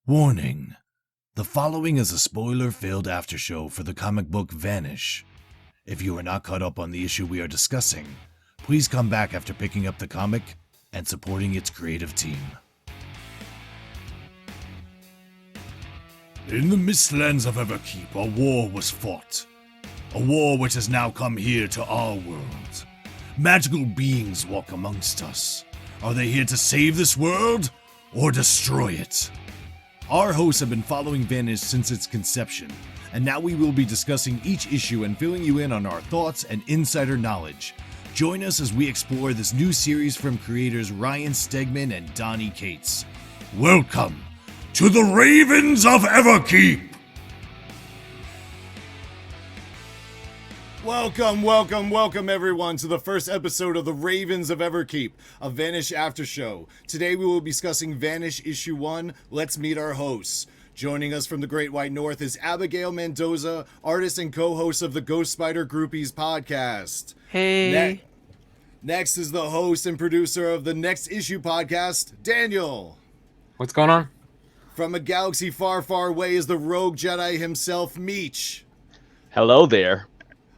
Warning. The following is a spoiler-filled aftershow for the comic book Vanish. If you are not caught up on the issue we are discussing, please come back after picking up the comic and supporting its creative team. In the mistlands of Everkeep, a war was fought. A war which has now come here to our world. Magical beings walk amongst us. Are they here to save this world or destroy it? Our hosts have been following Vanish since its conception, and now we will be discussing each issue and filling you in on our thoughts and insider knowledge. Join us as we explore this new series from creators Ryan Stegman and Donny Cates. Welcome to the Ravens of Everkeep! Welcome everyone to the first episode of the Ravens of Everkeep, a Vanish Aftershow. Today we will be discussing Vanish Issue 1. Let's meet our hosts. Joining us from the Great White North is Abigail Mendoza, artist and co-host of the Ghost Spider Groupies podcast. Hey. Next is the host and producer of the Next Issue podcast, Daniel. What's going on? From a galaxy far, far away is the rogue Jedi himself, Meech. Hello there.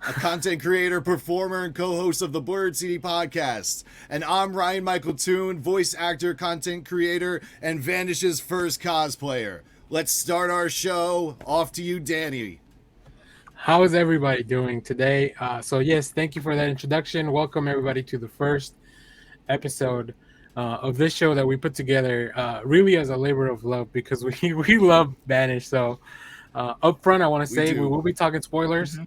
A content creator, performer, and co-host of the Blurred CD podcast. And I'm Ryan Michael Toon, voice actor, content creator, and Vanish's first cosplayer. Let's start our show. Off to you, Danny. How is everybody doing today? Yes, thank you for that introduction. Welcome everybody to the first episode of this show that we put together really as a labor of love because we love Vanish. So up front, I want to say we will be talking spoilers. Mm-hmm.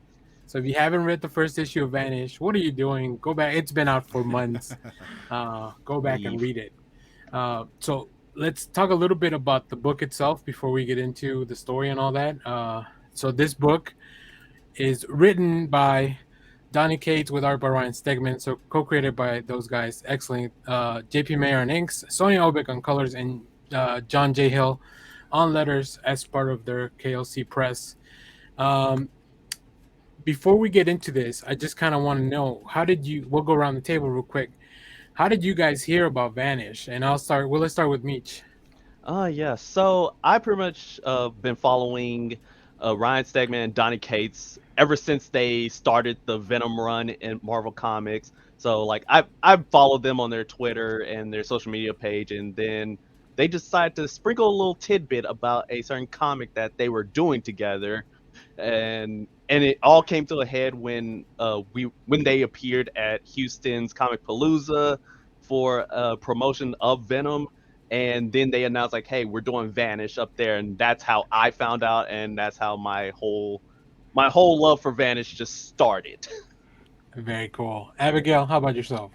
So if you haven't read the first issue of Vanish, what are you doing? Go back. It's been out for months. Go back and read it. So let's talk a little bit about the book itself before we get into the story and all that. So this book is written by Donny Cates with art by Ryan Stegman, so co-created by those guys. Excellent. JP Mayer on inks, Sonia Obick on colors, and John J. Hill on letters as part of their KLC press. Before we get into this, I just kind of want to know, we'll go around the table real quick. How did you guys hear about Vanish? And let's start with Meech. Yeah. So I pretty much been following Ryan Stegman and Donny Cates ever since they started the Venom run in Marvel Comics. So like I've followed them on their Twitter and their social media page, and then they decided to sprinkle a little tidbit about a certain comic that they were doing together, and it all came to a head when they appeared at Houston's Comic Palooza for a promotion of Venom, and then they announced like, hey, we're doing Vanish up there, and that's how I found out, and that's how my whole love for Vanish just started. Very cool. Abigail, how about yourself?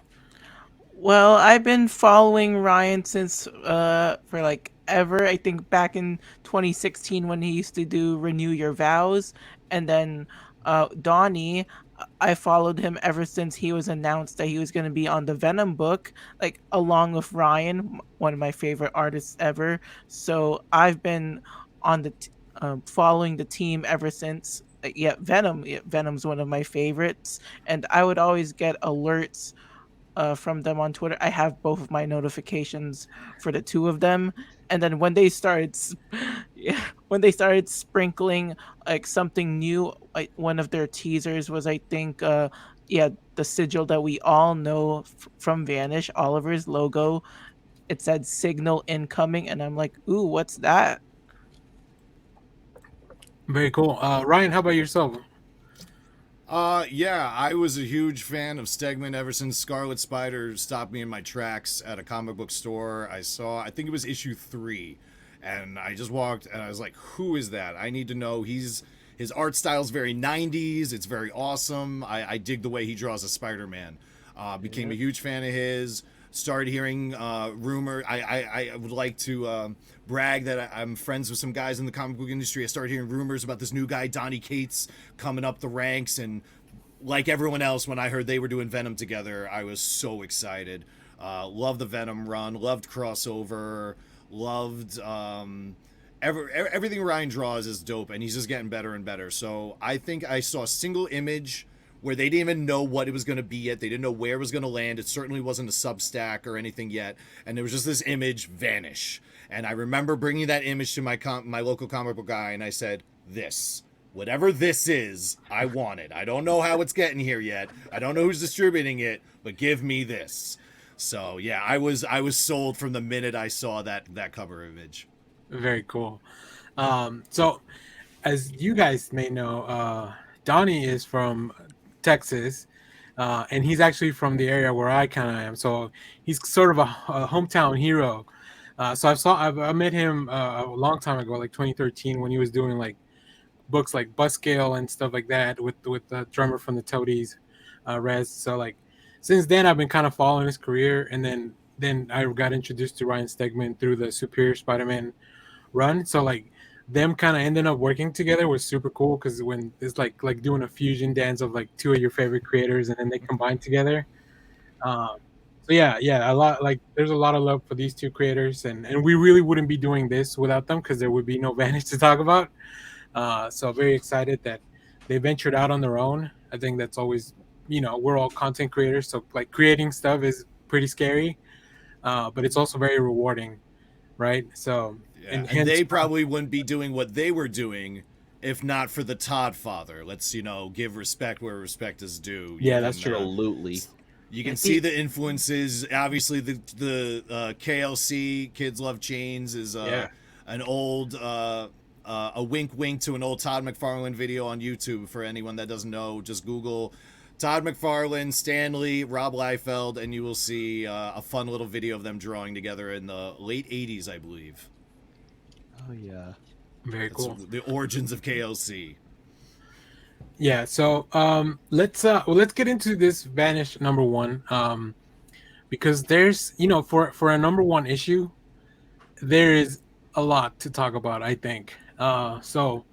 Well, I've been following Ryan since for like ever. I think back in 2016 when he used to do Renew Your Vows, and then Donnie, I followed him ever since he was announced that he was going to be on the Venom book, like along with Ryan, one of my favorite artists ever. So I've been on the following the team ever since. Venom's one of my favorites, and I would always get alerts from them on Twitter. I have both of my notifications for the two of them, and then when they started sprinkling like something new, like one of their teasers was, I think, the sigil that we all know from Vanish, Oliver's logo. It said "Signal incoming," and I'm like, "Ooh, what's that?" Very cool. Ryan, how about yourself? I was a huge fan of Stegman ever since Scarlet Spider stopped me in my tracks at a comic book store. I think it was issue 3, and I just walked and I was like, who is that? I need to know. His art style is very 90s. It's very awesome. I dig the way he draws a Spider-Man. Became a huge fan of his. Started hearing rumor. I would like to brag that I'm friends with some guys in the comic book industry. I started hearing rumors about this new guy, Donny Cates, coming up the ranks. And like everyone else, when I heard they were doing Venom together, I was so excited. Loved the Venom run. Loved crossover. Loved everything Ryan draws is dope, and he's just getting better and better. So I think I saw a single image where they didn't even know what it was going to be yet. They didn't know where it was going to land. It certainly wasn't a Substack or anything yet. And there was just this image, Vanish. And I remember bringing that image to my local comic book guy, and I said, this. Whatever this is, I want it. I don't know how it's getting here yet. I don't know who's distributing it, but give me this. So yeah, I was sold from the minute I saw that cover image. Very cool. So, as you guys may know, Donnie is from Texas, and he's actually from the area where I kind of am. So he's sort of a hometown hero. So I met him a long time ago, like 2013, when he was doing like books like Buzzkill and stuff like that with the drummer from the Toadies, Rez. So like since then I've been kind of following his career, and then I got introduced to Ryan Stegman through the Superior Spider-Man run. So like them kind of ending up working together was super cool, because when it's like doing a fusion dance of like two of your favorite creators and then they combine together. So yeah, a lot, like there's a lot of love for these two creators, and we really wouldn't be doing this without them, because there would be no Vanish to talk about. So very excited that they ventured out on their own. I think that's always, we're all content creators, so like creating stuff is pretty scary, but it's also very rewarding, right? So yeah, and they probably wouldn't be doing what they were doing if not for the Todd father. Let's give respect where respect is due. Yeah, that's true. Absolutely. You can see the influences. Obviously, the KLC Kids Love Chains is an old a wink wink to an old Todd McFarlane video on YouTube. For anyone that doesn't know, just Google Todd McFarlane, Stanley, Rob Liefeld, and you will see a fun little video of them drawing together in the late 80s, I believe. Oh yeah, very cool. The origins of KLC. Yeah, so let's get into this Vanish #1, because there's for a #1 issue, there is a lot to talk about, I think. So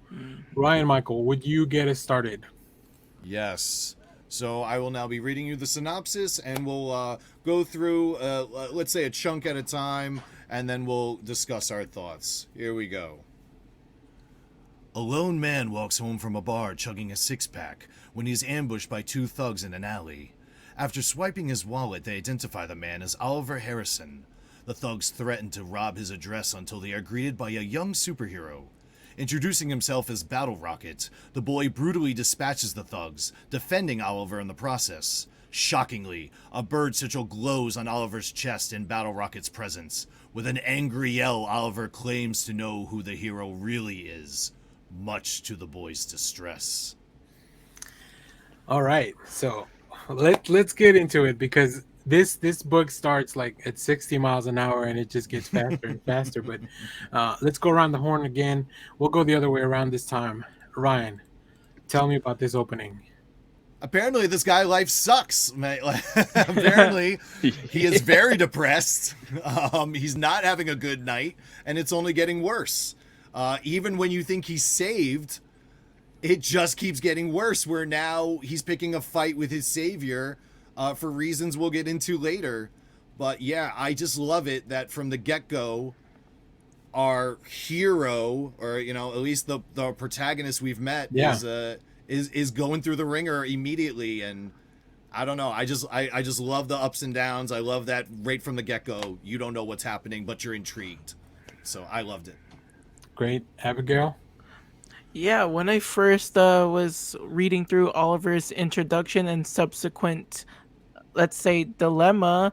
Ryan, Michael, would you get us started? Yes. So I will now be reading you the synopsis, and we'll go through, let's say, a chunk at a time, and then we'll discuss our thoughts. Here we go. A lone man walks home from a bar chugging a six-pack when he is ambushed by two thugs in an alley. After swiping his wallet, they identify the man as Oliver Harrison. The thugs threaten to rob his address until they are greeted by a young superhero. Introducing himself as Battle Rocket, the boy brutally dispatches the thugs, defending Oliver in the process. Shockingly, a bird sigil glows on Oliver's chest in Battle Rocket's presence. With an angry yell, Oliver claims to know who the hero really is, much to the boy's distress. All right, so let's get into it, because this book starts like at 60 miles an hour and it just gets faster and faster. But let's go around the horn again. We'll go the other way around this time. Ryan, tell me about this opening. Apparently this guy life sucks. Apparently he is very depressed. He's not having a good night, and it's only getting worse. Even when you think he's saved, it just keeps getting worse, where now he's picking a fight with his savior for reasons we'll get into later. But yeah, I just love it that from the get-go, our hero, or at least the protagonist we've met, is going through the ringer immediately. And I don't know, I just love the ups and downs. I love that right from the get-go, you don't know what's happening, but you're intrigued. So I loved it. Great. Abigail? Yeah, when I first was reading through Oliver's introduction and subsequent, let's say, dilemma,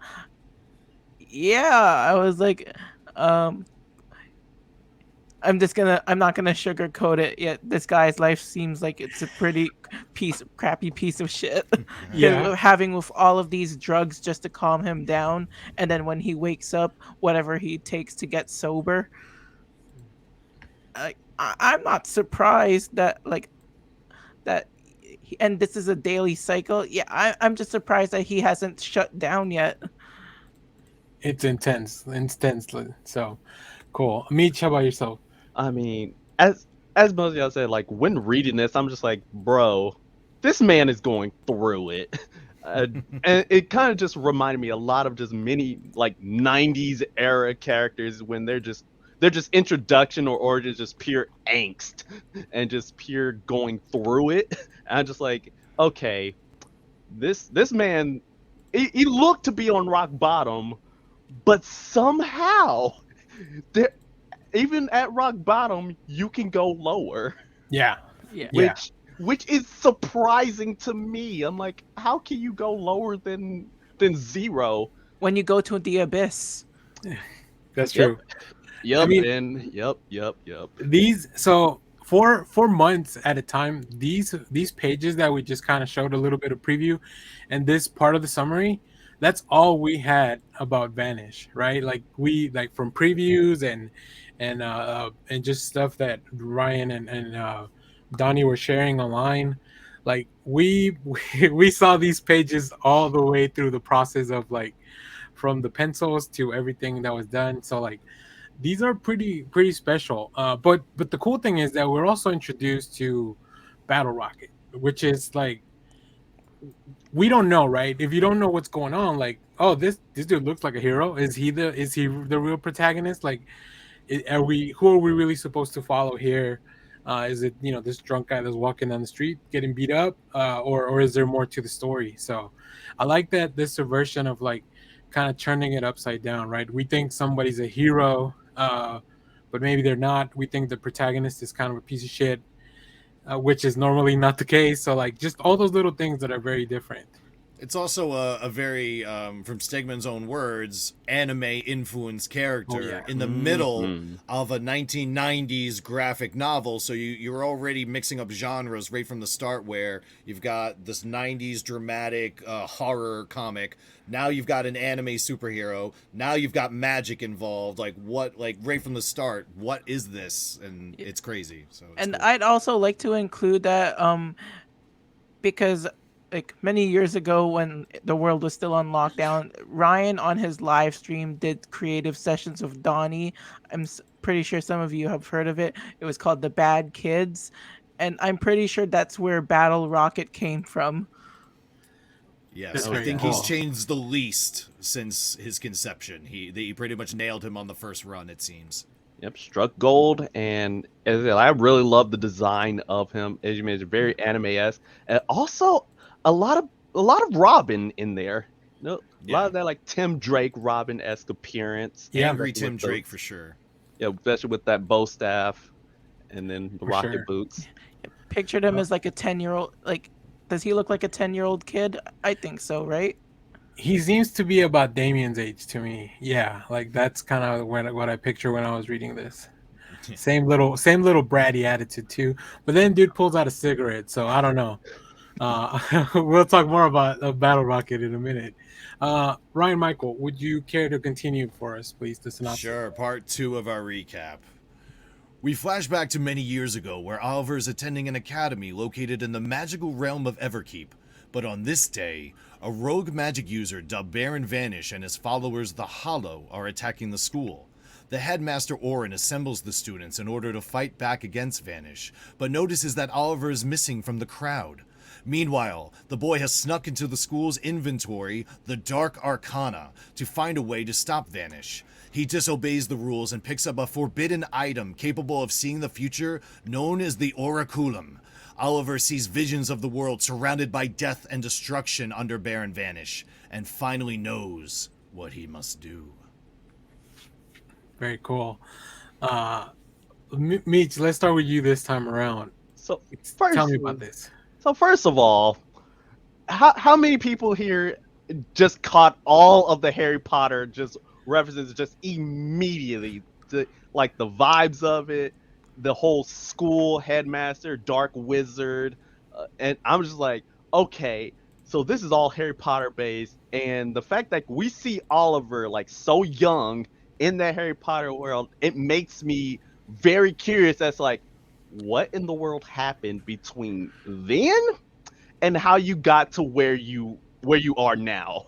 yeah, I was like, I'm not gonna sugarcoat it yet. This guy's life seems like it's a pretty crappy piece of shit. Yeah. Having with all of these drugs just to calm him down, and then when he wakes up, whatever he takes to get sober. I'm not surprised that and this is a daily cycle. Yeah, I'm just surprised that he hasn't shut down yet. It's intense. So cool. Meech, how about yourself? I mean, as most of y'all said, like when reading this, I'm just like, bro, this man is going through it. And it kind of just reminded me a lot of just many like 90s era characters when they're just introduction or origin, just pure angst and just pure going through it. And I'm just like, okay, this man, he looked to be on rock bottom, but somehow there, even at rock bottom, you can go lower, Yeah, Yeah. yeah. which is surprising to me. I'm like, how can you go lower than zero? When you go to the abyss. That's Yep, true. I yep, mean, and yep. these so for months at a time, these pages that we just kind of showed a little bit of preview, and this part of the summary, that's all we had about Vanish, right? Like we like from previews and just stuff that Ryan and Donnie were sharing online. Like we saw these pages all the way through the process of like from the pencils to everything that was done. So like these are pretty special. But the cool thing is that we're also introduced to Battle Rocket, which is like we don't know, right? If you don't know what's going on, like, oh, this dude looks like a hero. Is he the real protagonist? Like, are we who are we really supposed to follow here? Is it this drunk guy that's walking down the street getting beat up, or is there more to the story? So, I like that this subversion of like kind of turning it upside down, right? We think somebody's a hero, but maybe they're not. We think the protagonist is kind of a piece of shit, which is normally not the case. So like just all those little things that are very different. It's also a very, from Stegman's own words, anime influenced character Oh, yeah. in the middle Mhm. of a 1990s graphic novel. So you're already mixing up genres right from the start, where you've got this 90s dramatic horror comic. Now you've got an anime superhero. Now you've got magic involved. Like right from the start, what is this? And it's crazy. So it's And cool. I'd also like to include that because like many years ago when the world was still on lockdown, Ryan on his live stream did creative sessions with Donnie. Pretty sure some of you have heard of it. It was called The Bad Kids, and I'm pretty sure that's where Battle Rocket came from. Yes, That's I Oh very think yeah. he's cool. changed the least since his conception. He pretty much nailed him on the first run, it seems. Yep, struck gold, and as I said, I really love the design of him. As you mentioned, very anime-esque, and also a lot of Robin in there. No, a lot Yeah, of that like Tim Drake Robin-esque appearance, Yeah, angry especially Tim with the Drake for sure. especially with that bow staff and then the for rocket sure. boots. Pictured him Uh, as like a 10-year-old. Like, does he look like a 10-year-old kid? I think so, right? he seems to be about Damien's age to me. Yeah, like that's kind of what I picture when I was reading this. Same little bratty attitude too. But then dude pulls out a cigarette, so I don't know. We'll talk more about Battle Rocket in a minute. Ryan Michael, would you care to continue for us, please, the synopsis? Sure, part two of our recap. We flash back to many years ago, where Oliver is attending an academy located in the magical realm of Everkeep. But on this day, a rogue magic user dubbed Baron Vanish and his followers the Hollow are attacking the school. The headmaster Orin assembles the students in order to fight back against Vanish, but notices that Oliver is missing from the crowd. Meanwhile, the boy has snuck into the school's inventory the Dark Arcana to find a way to stop Vanish. He disobeys the rules and picks up a forbidden item capable of seeing the future, known as the Oraculum. Oliver sees visions of the world surrounded by death and destruction under Baron Vanish, and finally knows what he must do. Very cool. Meech, let's start with you this time around. So Tell first, me about this. so first of all, how many people here just caught all of the Harry Potter just references just immediately? Like the vibes of it, the whole school headmaster, dark wizard, and I'm just like, okay, so this is all Harry Potter based, and the fact that we see Oliver like so young in that Harry Potter world, it makes me very curious as to, like, what in the world happened between then and how you got to where you are now.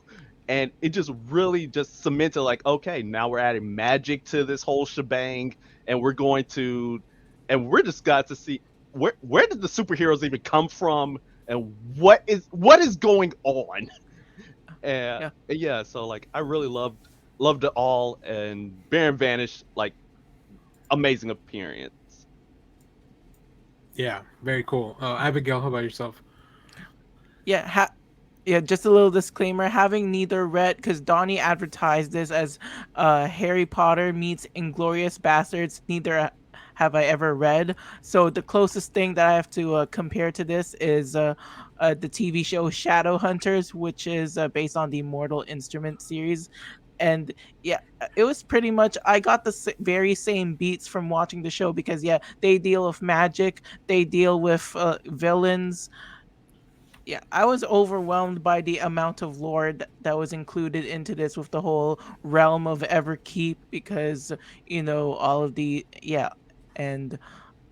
And it just really just cemented like, okay, now we're adding magic to this whole shebang, and we're just got to see where did the superheroes even come from, and what is going on. And Yeah. yeah, so like I really loved it all, and Baron Vanish, like, amazing appearance. Yeah, very cool. Abigail, how about yourself? Yeah, Yeah, just a little disclaimer. Having neither read, because Donnie advertised this as Harry Potter meets Inglorious Bastards, neither have I ever read. So the closest thing that I have to compare to this is the TV show Shadowhunters, which is based on the Mortal Instrument series. And yeah, it was pretty much, I got the very same beats from watching the show because, yeah, they deal with magic, they deal with villains. Yeah, I was overwhelmed by the amount of lore that was included into this with the whole realm of Everkeep because all of the, yeah, and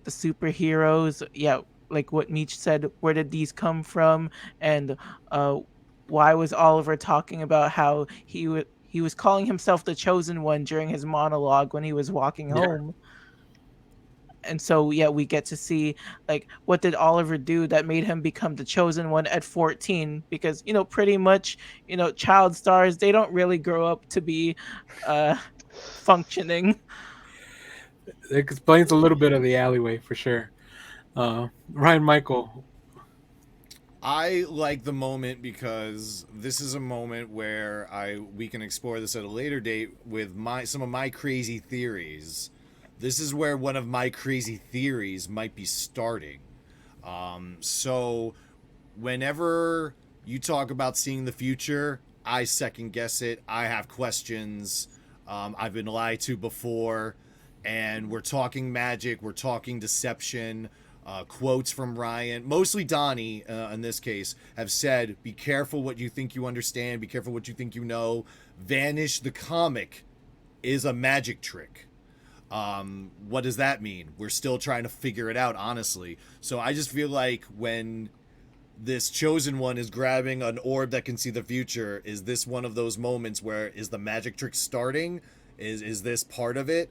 the superheroes, yeah, like what Meech said, where did these come from, and uh why was Oliver talking about how he was calling himself the chosen one during his monologue when he was walking Yeah. home. And so yeah, we get to see like what did Oliver do that made him become the chosen one at 14, because pretty much child stars, they don't really grow up to be uh functioning. It explains a little bit of the alleyway for sure. Ryan Michael. I like the moment because this is a moment where we can explore this at a later date with some of my crazy theories. This is where one of my crazy theories might be starting. So whenever you talk about seeing the future, I second guess it. I have questions. I've been lied to before, and we're talking magic. We're talking deception. Quotes from Ryan, mostly Donnie in this case, have said, be careful what you think you understand, be careful what you think you know. Vanish the comic is a magic trick. What does that mean? We're still trying to figure it out, honestly. So I just feel like when this chosen one is grabbing an orb that can see the future, is this one of those moments where is the magic trick starting? Is this part of it?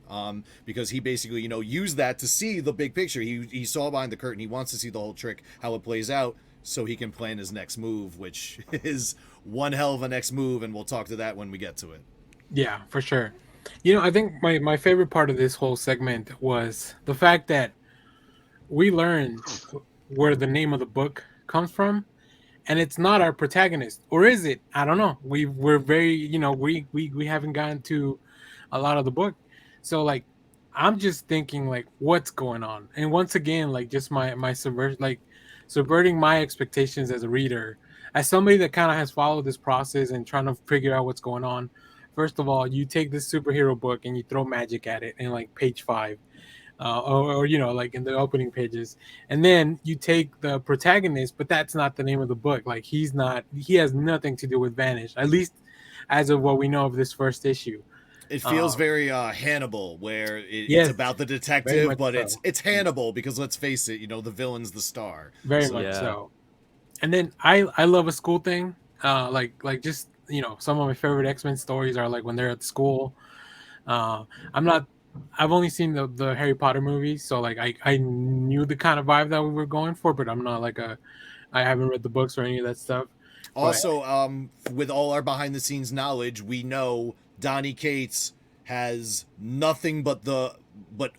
Because he basically, used that to see the big picture. He saw behind the curtain. He wants to see the whole trick, how it plays out, so he can plan his next move, which is one hell of a next move, and we'll talk to that when we get to it. Yeah, for sure. I think my favorite part of this whole segment was the fact that we learned where the name of the book comes from, and it's not our protagonist, or is it? I don't know. We're very, we haven't gotten to a lot of the book, so like I'm just thinking like what's going on, and once again like just my subverting my expectations as a reader, as somebody that kind of has followed this process and trying to figure out what's going on. First of all, you take this superhero book and you throw magic at it in like page 5, or like in the opening pages, and then you take the protagonist, but that's not the name of the book. Like he has nothing to do with Vanish, at least as of what we know of this first issue. It feels very Hannibal, where it's Yes, about the very detective, much but so. it's Hannibal because let's face it, the villain's the star. Very So, much Yeah. so. And then I love a school thing. Like just some of my favorite X-Men stories are like when they're at school. I'm not. I've only seen the Harry Potter movies, so like I knew the kind of vibe that we were going for, but I'm not like a. I haven't read the books or any of that stuff. But Also, with all our behind the scenes knowledge, we know Donnie Cates has nothing but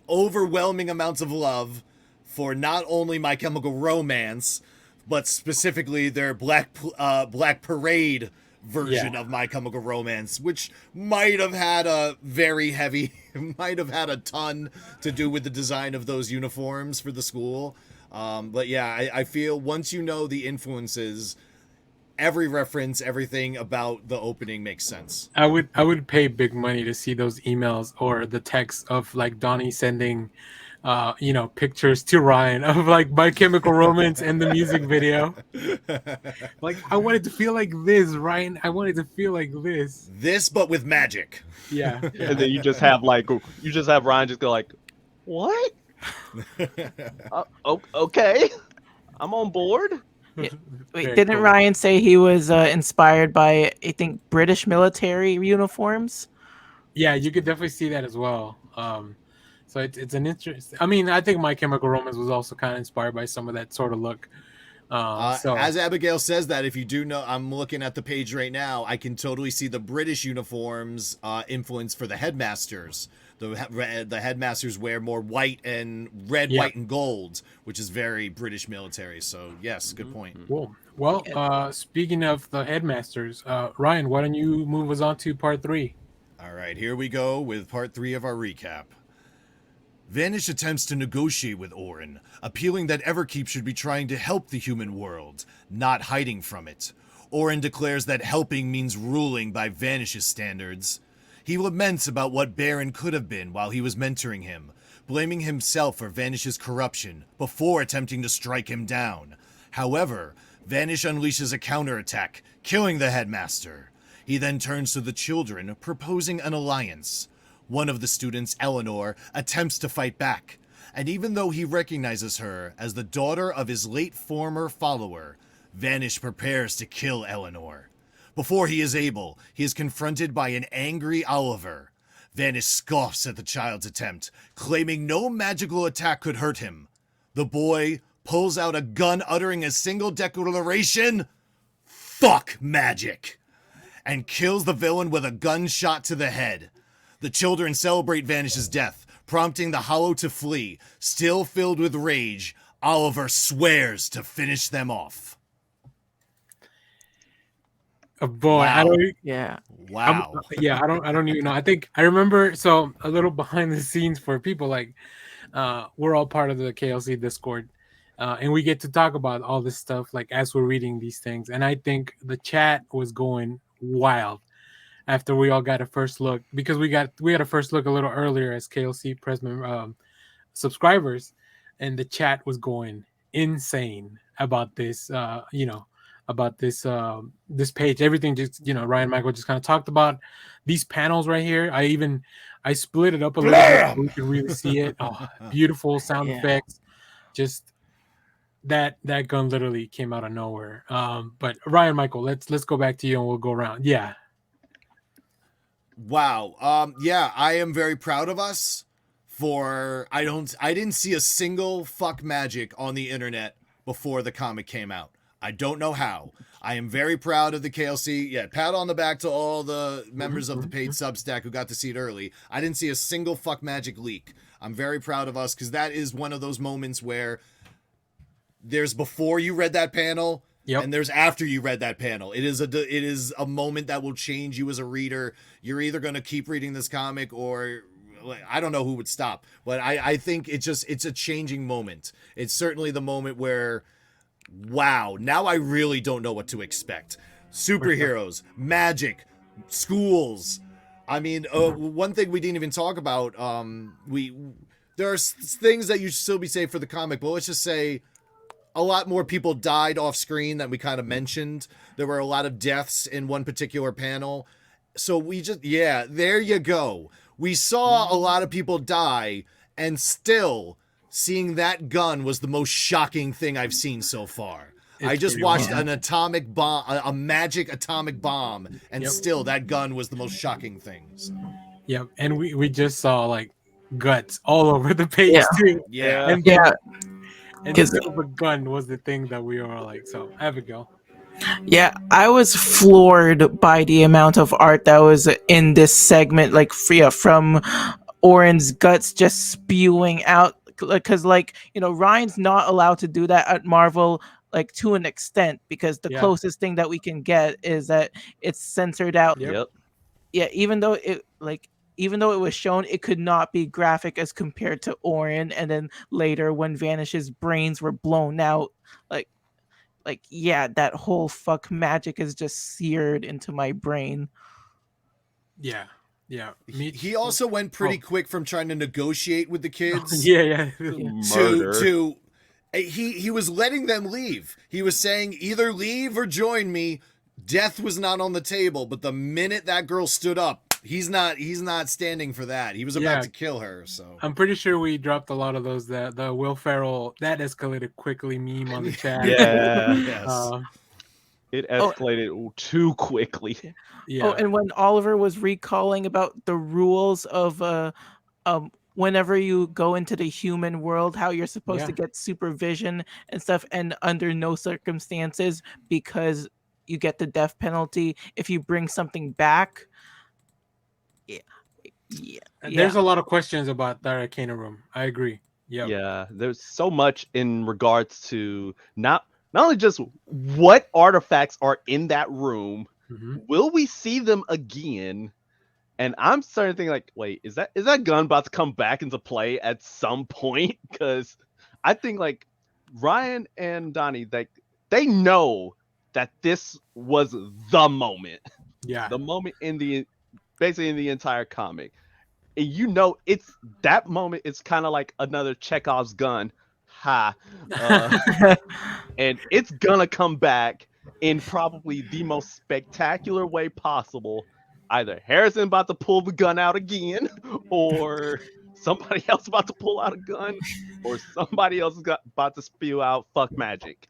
overwhelming amounts of love for not only My Chemical Romance, but specifically their Black Parade version Yeah. of My Chemical Romance, which might have had a very heavy, might have had a ton to do with the design of those uniforms for the school. But yeah, I feel once you know the influences, every reference, everything about the opening makes sense. I would pay big money to see those emails or the text of like Donnie sending pictures to Ryan of like My Chemical Romance and the music video. Like I wanted to feel like this, Ryan. I wanted to feel like this. This, but with magic. Yeah, yeah. And then you just have Ryan just go like, what? Okay, I'm on board. Yeah. Wait, Very didn't cool. Ryan say he was inspired by, I think, British military uniforms? Yeah, you could definitely see that as well. So it's an interest. I mean, I think My Chemical Romance was also kind of inspired by some of that sort of look. So As Abigail says that, if you do know, I'm looking at the page right now, I can totally see the British uniforms influence for the headmasters. The headmasters wear more white and red, Yep. white, and gold, which is very British military. So yes, good point. Cool. Well, speaking of the headmasters, Ryan, why don't you move us on to part 3? All right, here we go with part 3 of our recap. Vanish attempts to negotiate with Orin, appealing that Everkeep should be trying to help the human world, not hiding from it. Orin declares that helping means ruling by Vanish's standards. He laments about what Baron could have been while he was mentoring him, blaming himself for Vanish's corruption before attempting to strike him down. However, Vanish unleashes a counterattack, killing the headmaster. He then turns to the children, proposing an alliance. One of the students, Eleanor, attempts to fight back, and even though he recognizes her as the daughter of his late former follower, Vanish prepares to kill Eleanor. Before he is able, he is confronted by an angry Oliver. Vanish scoffs at the child's attempt, claiming no magical attack could hurt him. The boy pulls out a gun, uttering a single declaration, "Fuck magic," and kills the villain with a gunshot to the head. The children celebrate Vanish's death, prompting the Hollow to flee. Still filled with rage, Oliver swears to finish them off. Oh boy, Wow. I don't. Yeah. Wow. Yeah, I don't even know. I think I remember. So a little behind the scenes for people like, we're all part of the KLC Discord, and we get to talk about all this stuff like as we're reading these things. And I think the chat was going wild after we all got a first look, because we had a first look a little earlier as KLC subscribers, and the chat was going insane about this. About this page. Everything just Ryan Michael just kind of talked about these panels right here. I split it up a little bit so we can really see it. Oh, beautiful sound effects. Just that gun literally came out of nowhere. But Ryan Michael, let's go back to you and we'll go around. Yeah. Wow. Yeah, I am very proud of us for I didn't see a single fuck magic on the internet before the comic came out. I don't know how. I am very proud of the KLC. Yeah, pat on the back to all the members of the paid Substack who got to see it early. I didn't see a single fuck magic leak. I'm very proud of us because that is one of those moments where there's before you read that panel, and there's after you read that panel. It is a moment that will change you as a reader. You're either going to keep reading this comic or I don't know who would stop. But I think it's a changing moment. It's certainly the moment where, wow, now I really don't know what to expect. Superheroes, magic, schools. I mean, one thing we didn't even talk about, there are things that you should still be safe for the comic, but let's just say a lot more people died off screen than we kind of mentioned. There were a lot of deaths in one particular panel. So there you go. We saw a lot of people die, and still seeing that gun was the most shocking thing I've seen so far. I just watched an atomic bomb, a magic atomic bomb, and still that gun was the most shocking thing. So. Yep, and we just saw like guts all over the page too. Yeah. And the gun was the thing that we were like, so have it go. Yeah, I was floored by the amount of art that was in this segment, like from Orin's guts just spewing out, because Ryan's not allowed to do that at Marvel, like to an extent, because the closest thing that we can get is that it's censored out. Yep. Yeah, even though it was shown, it could not be graphic as compared to Orin. And then later when Vanish's brains were blown out, that whole fuck magic is just seared into my brain. Yeah. He also went pretty quick from trying to negotiate with the kids. Murder. He was letting them leave. He was saying either leave or join me. Death was not on the table, but the minute that girl stood up, he's not standing for that. He was about to kill her. So I'm pretty sure we dropped a lot of those. The Will Ferrell that escalated quickly meme on the chat. Yeah. Yes. It escalated too quickly. Yeah. Oh, and when Oliver was recalling about the rules of whenever you go into the human world, how you're supposed to get supervision and stuff, and under no circumstances, because you get the death penalty if you bring something back. Yeah. There's a lot of questions about the Arcana room. I agree. Yep. Yeah, there's so much in regards to not only just what artifacts are in that room, Hmm. will we see them again? And I'm starting to think like, wait, is that gun about to come back into play at some point? Because I think like Ryan and Donnie, like they know that this was the moment, Yeah. the moment in the basically in the entire comic. And you know, it's that moment. It's kind of like another Chekhov's gun, ha, uh, and it's gonna come back in probably the most spectacular way possible. Either Harrison about to pull the gun out again, or somebody else about to pull out a gun, or somebody else is about to spew out fuck magic.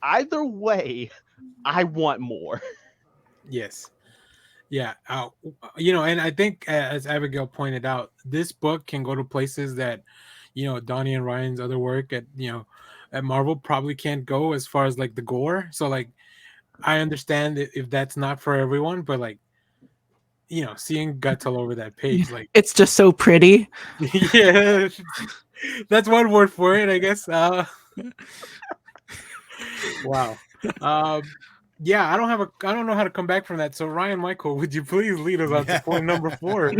Either way, I want more. Yes. Yeah. And I think as Abigail pointed out, this book can go to places that, Donnie and Ryan's other work at Marvel probably can't go as far as like the gore. So like, I understand if that's not for everyone, but like, seeing guts all over that page, like, It's just so pretty. yeah, that's one word for it, I guess. Wow. Um, yeah, I don't know how to come back from that. So Ryan, Michael, would you please lead us on to point number 4?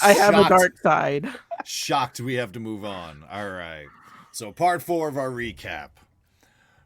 I have a Shocked. dark side. Shocked we have to move on. All right. So, part 4 of our recap.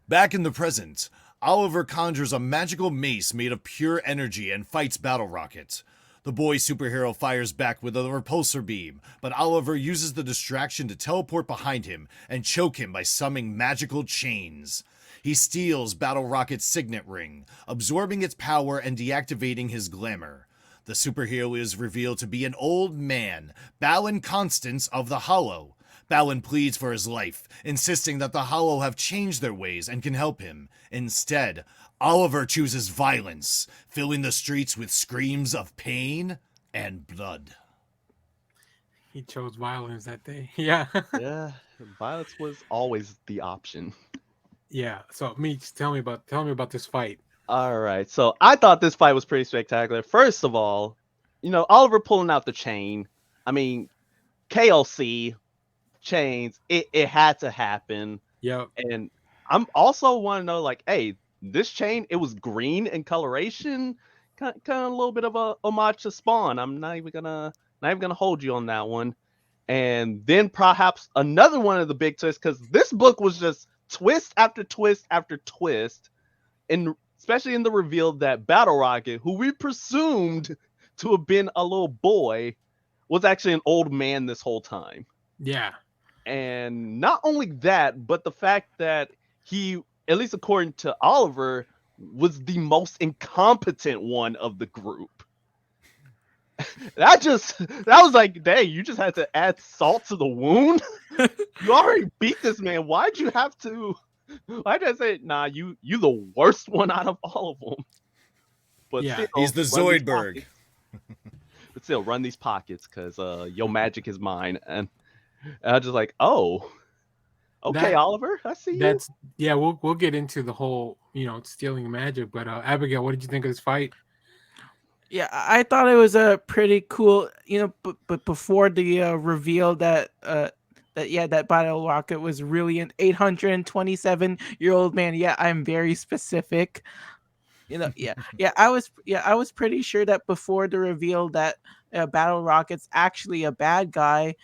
Back in the present, Oliver conjures a magical mace made of pure energy and fights Battle Rocket. The boy superhero fires back with a repulsor beam, but Oliver uses the distraction to teleport behind him and choke him by summoning magical chains. He steals Battle Rocket's signet ring, absorbing its power and deactivating his glamour. The superhero is revealed to be an old man, Balin Constance of the Hollow. Balin pleads for his life, insisting that the Hollow have changed their ways and can help him. Instead, Oliver chooses violence, filling the streets with screams of pain and blood. He chose violence that day. Yeah. Yeah, violence was always the option. Yeah. So Meech, tell me about this fight. All right. So I thought this fight was pretty spectacular. First of all, Oliver pulling out the chain. I mean, KLC chains. It had to happen. Yep. And I'm also want to know like, hey, this chain it was green in coloration, kind of a little bit of a homage to Spawn. I'm not even gonna hold you on that one. And then perhaps another one of the big twists because this book was just twist after twist after twist and especially in the reveal that Battle Rocket, who we presumed to have been a little boy, was actually an old man this whole time. Yeah. And not only that, but the fact that he, at least according to Oliver, was the most incompetent one of the group. That was like, dang, you just had to add salt to the wound. You already beat this man. Why'd you say, nah, you the worst one out of all of them? But Yeah, still, He's the run these Zoidberg. pockets. But still, run these pockets because your magic is mine. And I was just like, oh, okay, That Oliver, I see you. that's yeah. We'll get into the whole stealing magic, but Abigail, what did you think of this fight? Yeah, I thought it was a pretty cool, but before the reveal that that Battle Rocket was really an 827-year-old man. Yeah, I'm very specific. I was pretty sure that before the reveal that Battle Rocket's actually a bad guy.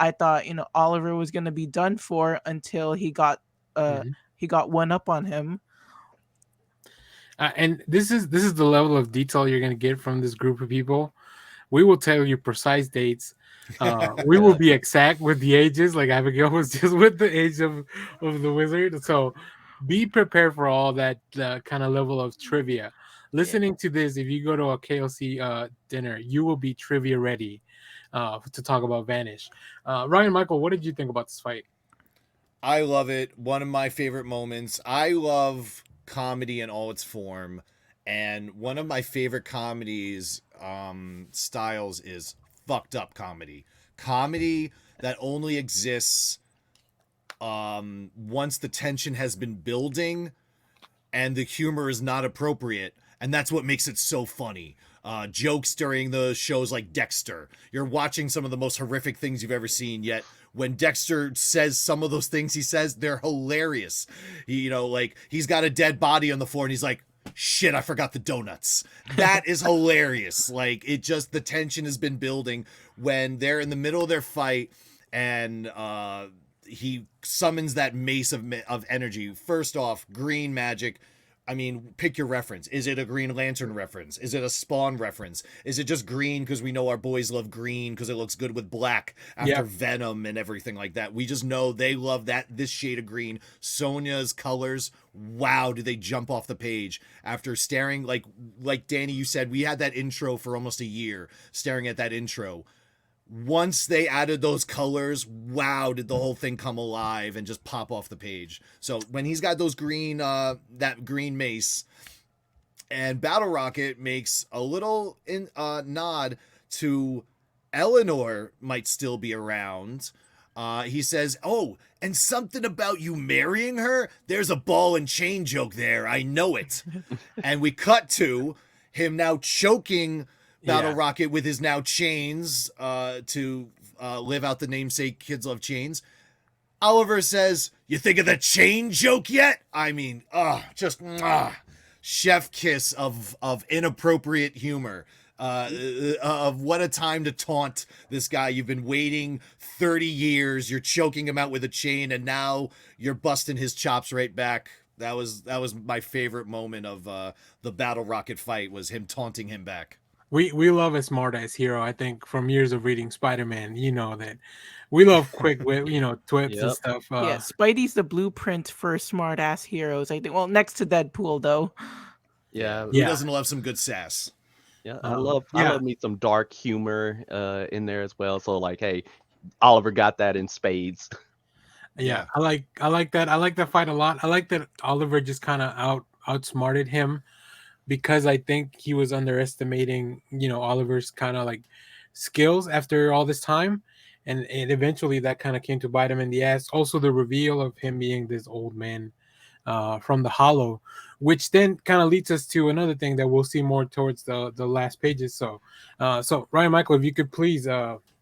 I thought Oliver was gonna be done for until Mhm. he got one up on him. And this is the level of detail you're gonna get from this group of people. We will tell you precise dates. We will be exact with the ages, like Abigail was just with the age of the wizard. So be prepared for all that kind of level of trivia. Listening to this, if you go to a KLC dinner, you will be trivia ready to talk about Vanish. Ryan, Michael, what did you think about this fight? I love it. One of my favorite moments. I love comedy in all its form. And one of my favorite comedies styles is fucked up comedy. Comedy that only exists once the tension has been building and the humor is not appropriate. And that's what makes it so funny. jokes during the shows like Dexter. You're watching some of the most horrific things you've ever seen, yet when Dexter says some of those things he says, they're hilarious. Like he's got a dead body on the floor and he's like, shit, I forgot the donuts. That is hilarious. Like the tension has been building when they're in the middle of their fight and he summons that mace of energy. First off, green magic. I mean, pick your reference. Is it a Green Lantern reference? Is it a Spawn reference? Is it just green because we know our boys love green because it looks good with black after Venom and everything like that? We just know they love this shade of green. Sonya's colors, wow, do they jump off the page after staring like Danny, you said, we had that intro for almost a year, staring at that intro. Once they added those colors, wow, did the whole thing come alive and just pop off the page. So when he's got those green, that green mace, and Battle Rocket makes a little nod to Eleanor might still be around. He says, oh, and something about you marrying her? There's a ball and chain joke there. I know it. And we cut to him now choking Battle Rocket with his now chains to live out the namesake Kids Love Chains. Oliver says, you think of the chain joke yet? I mean, chef kiss of inappropriate humor. Of what a time to taunt this guy. You've been waiting 30 years. You're choking him out with a chain, and now you're busting his chops right back. That was my favorite moment of the Battle Rocket fight, was him taunting him back. We love a smartass hero. I think from years of reading Spider-Man, that we love quick wit, twips and stuff. Yeah, Spidey's the blueprint for smartass heroes, I think. Well, next to Deadpool, though. Yeah. Who doesn't love some good sass? Yeah, I love me some dark humor in there as well. So like, hey, Oliver got that in spades. Yeah, I like that. I like that fight a lot. I like that Oliver just kind of outsmarted him, because I think he was underestimating, Oliver's kind of like skills after all this time. And eventually that kind of came to bite him in the ass. Also, the reveal of him being this old man from the Hollow, which then kind of leads us to another thing that we'll see more towards the last pages. So Ryan Michael, if you could please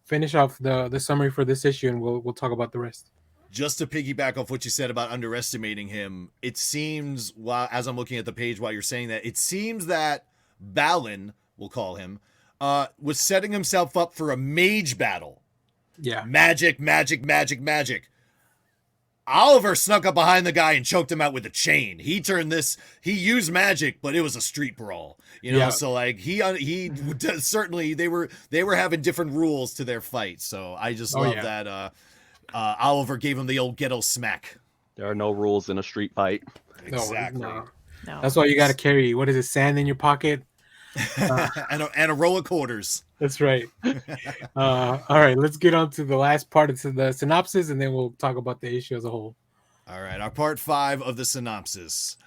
finish off the summary for this issue, and we'll talk about the rest. Just to piggyback off what you said about underestimating him, it seems, as I'm looking at the page while you're saying that, it seems that Balin, we'll call him, was setting himself up for a mage battle. Yeah. Magic. Oliver snuck up behind the guy and choked him out with a chain. He used magic, but it was a street brawl. So like he certainly they were having different rules to their fight. So I just love that Oliver gave him the old ghetto smack. There are no rules in a street fight. Exactly. No. That's why you got to carry, what is it, sand in your pocket? And a roll of quarters. That's right. All right, let's get on to the last part of the synopsis, and then we'll talk about the issue as a whole. All right, our part 5 of the synopsis.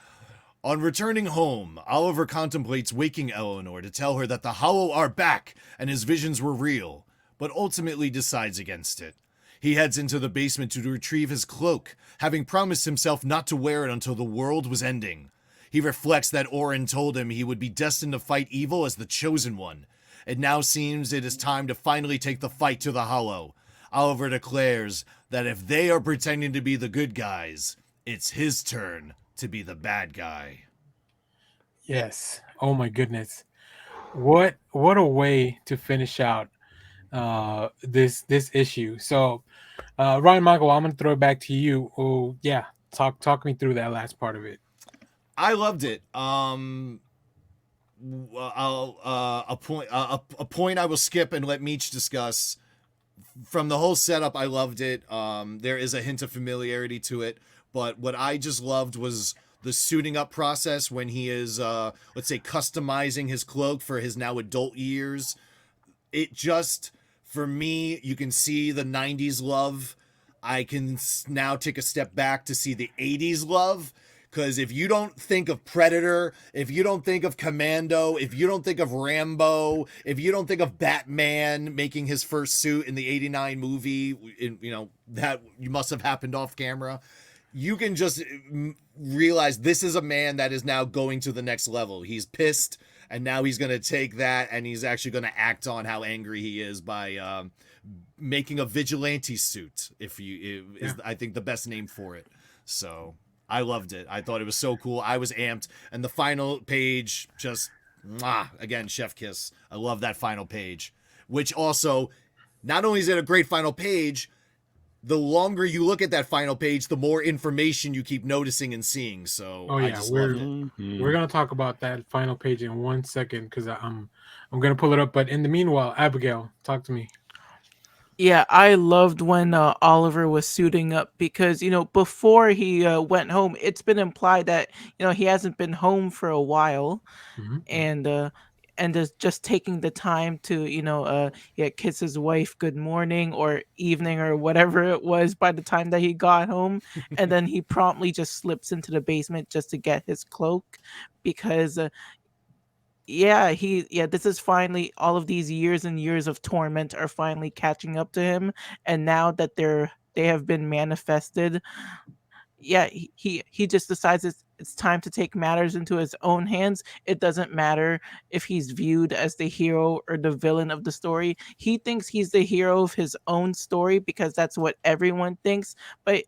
On returning home, Oliver contemplates waking Eleanor to tell her that the Hollow are back and his visions were real, but ultimately decides against it. He heads into the basement to retrieve his cloak, having promised himself not to wear it until the world was ending. He reflects that Orin told him he would be destined to fight evil as the Chosen One. It now seems it is time to finally take the fight to the Hollow. Oliver declares that if they are pretending to be the good guys, it's his turn to be the bad guy. Yes. Oh my goodness. What a way to finish out this issue. So Ryan Michael, I'm gonna throw it back to you. Oh yeah, talk me through that last part of it. I loved it. A point I will skip and let Meech discuss. From the whole setup, I loved it. There is a hint of familiarity to it, but what I just loved was the suiting up process when he is, let's say, customizing his cloak for his now adult years. It just, for me, you can see the 90s love. I can now take a step back to see the 80s love. Because if you don't think of Predator, if you don't think of Commando, if you don't think of Rambo, if you don't think of Batman making his first suit in the 89 movie, that you must have happened off camera, you can just realize this is a man that is now going to the next level. He's pissed and now he's gonna take that and he's actually gonna act on how angry he is by making a vigilante suit. If you is I think the best name for it. So I loved it. I thought it was so cool. I was amped, and the final page just again chef kiss. I love that final page, which also not only is it a great final page, the longer you look at that final page, the more information you keep noticing and seeing. So I just love it. We're gonna talk about that final page in 1 second because I'm gonna pull it up. But in the meanwhile, Abigail, talk to me. Yeah, I loved when Oliver was suiting up because before he went home, it's been implied that he hasn't been home for a while, and just taking the time to kiss his wife good morning or evening or whatever it was by the time that he got home, and then he promptly just slips into the basement just to get his cloak because this is finally all of these years and years of torment are finally catching up to him, and now that they have been manifested, he just decides it's time to take matters into his own hands. It doesn't matter if he's viewed as the hero or the villain of the story. He thinks he's the hero of his own story because that's what everyone thinks, but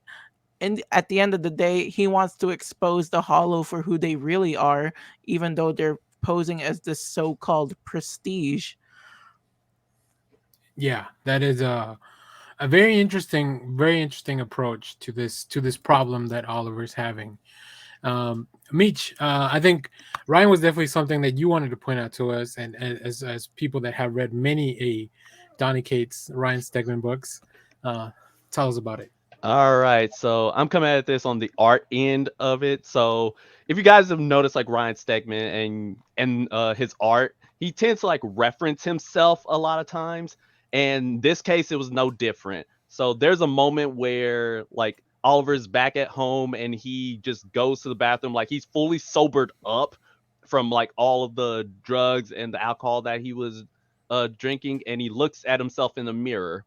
at the end of the day, he wants to expose the Hollow for who they really are, even though they're posing as this so-called prestige. Yeah, that is a very interesting approach to this problem that Oliver's having. Meech, I think Ryan was definitely something that you wanted to point out to us, and as people that have read many a Donny Cates, Ryan Stegman books, tell us about it. All right, so I'm coming at this on the art end of it. So if you guys have noticed, like Ryan Stegman and his art, he tends to like reference himself a lot of times. And this case, it was no different. So there's a moment where like Oliver's back at home and he just goes to the bathroom, like he's fully sobered up from like all of the drugs and the alcohol that he was drinking, and he looks at himself in the mirror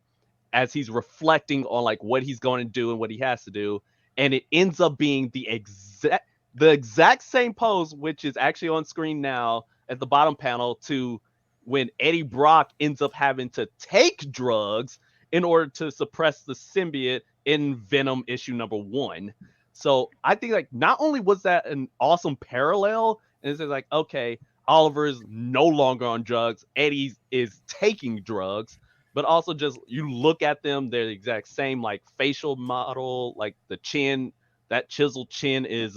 as he's reflecting on like what he's going to do and what he has to do, and it ends up being the exact same pose, which is actually on screen now at the bottom panel, to when Eddie Brock ends up having to take drugs in order to suppress the symbiote in Venom issue number 1. So I think like not only was that an awesome parallel, and it's like, okay, Oliver's no longer on drugs, Eddie is taking drugs, but also just you look at them, they're the exact same like facial model, like the chin, that chiseled chin is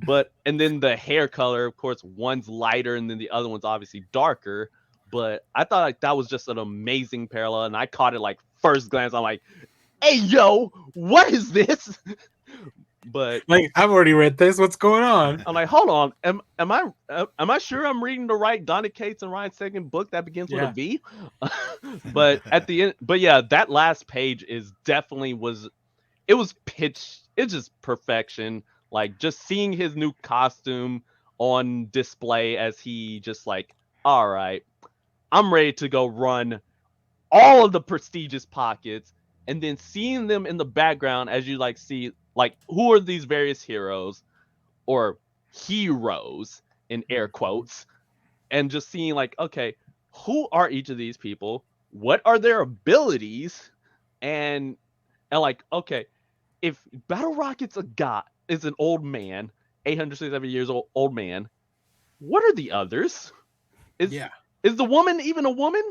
but and then the hair color, of course, one's lighter and then the other one's obviously darker. But I thought like that was just an amazing parallel, and I caught it like first glance. I'm like, hey yo, what is this? But Like, I've already read this. What's going on? I'm like, hold on, am I sure I'm reading the right Donny Cates and Ryan Stegman book that begins with a V? But at the end, but yeah, that last page is definitely was pitched. It's just perfection. Like just seeing his new costume on display as he just like, all right, I'm ready to go run all of the prestigious pockets, and then seeing them in the background as you like see like who are these various heroes or heroes in air quotes, and just seeing like, okay, who are each of these people, what are their abilities, and like, okay, if Battle Rocket's a guy, is an old man, 867 years old man, what are the others? Is the woman even a woman?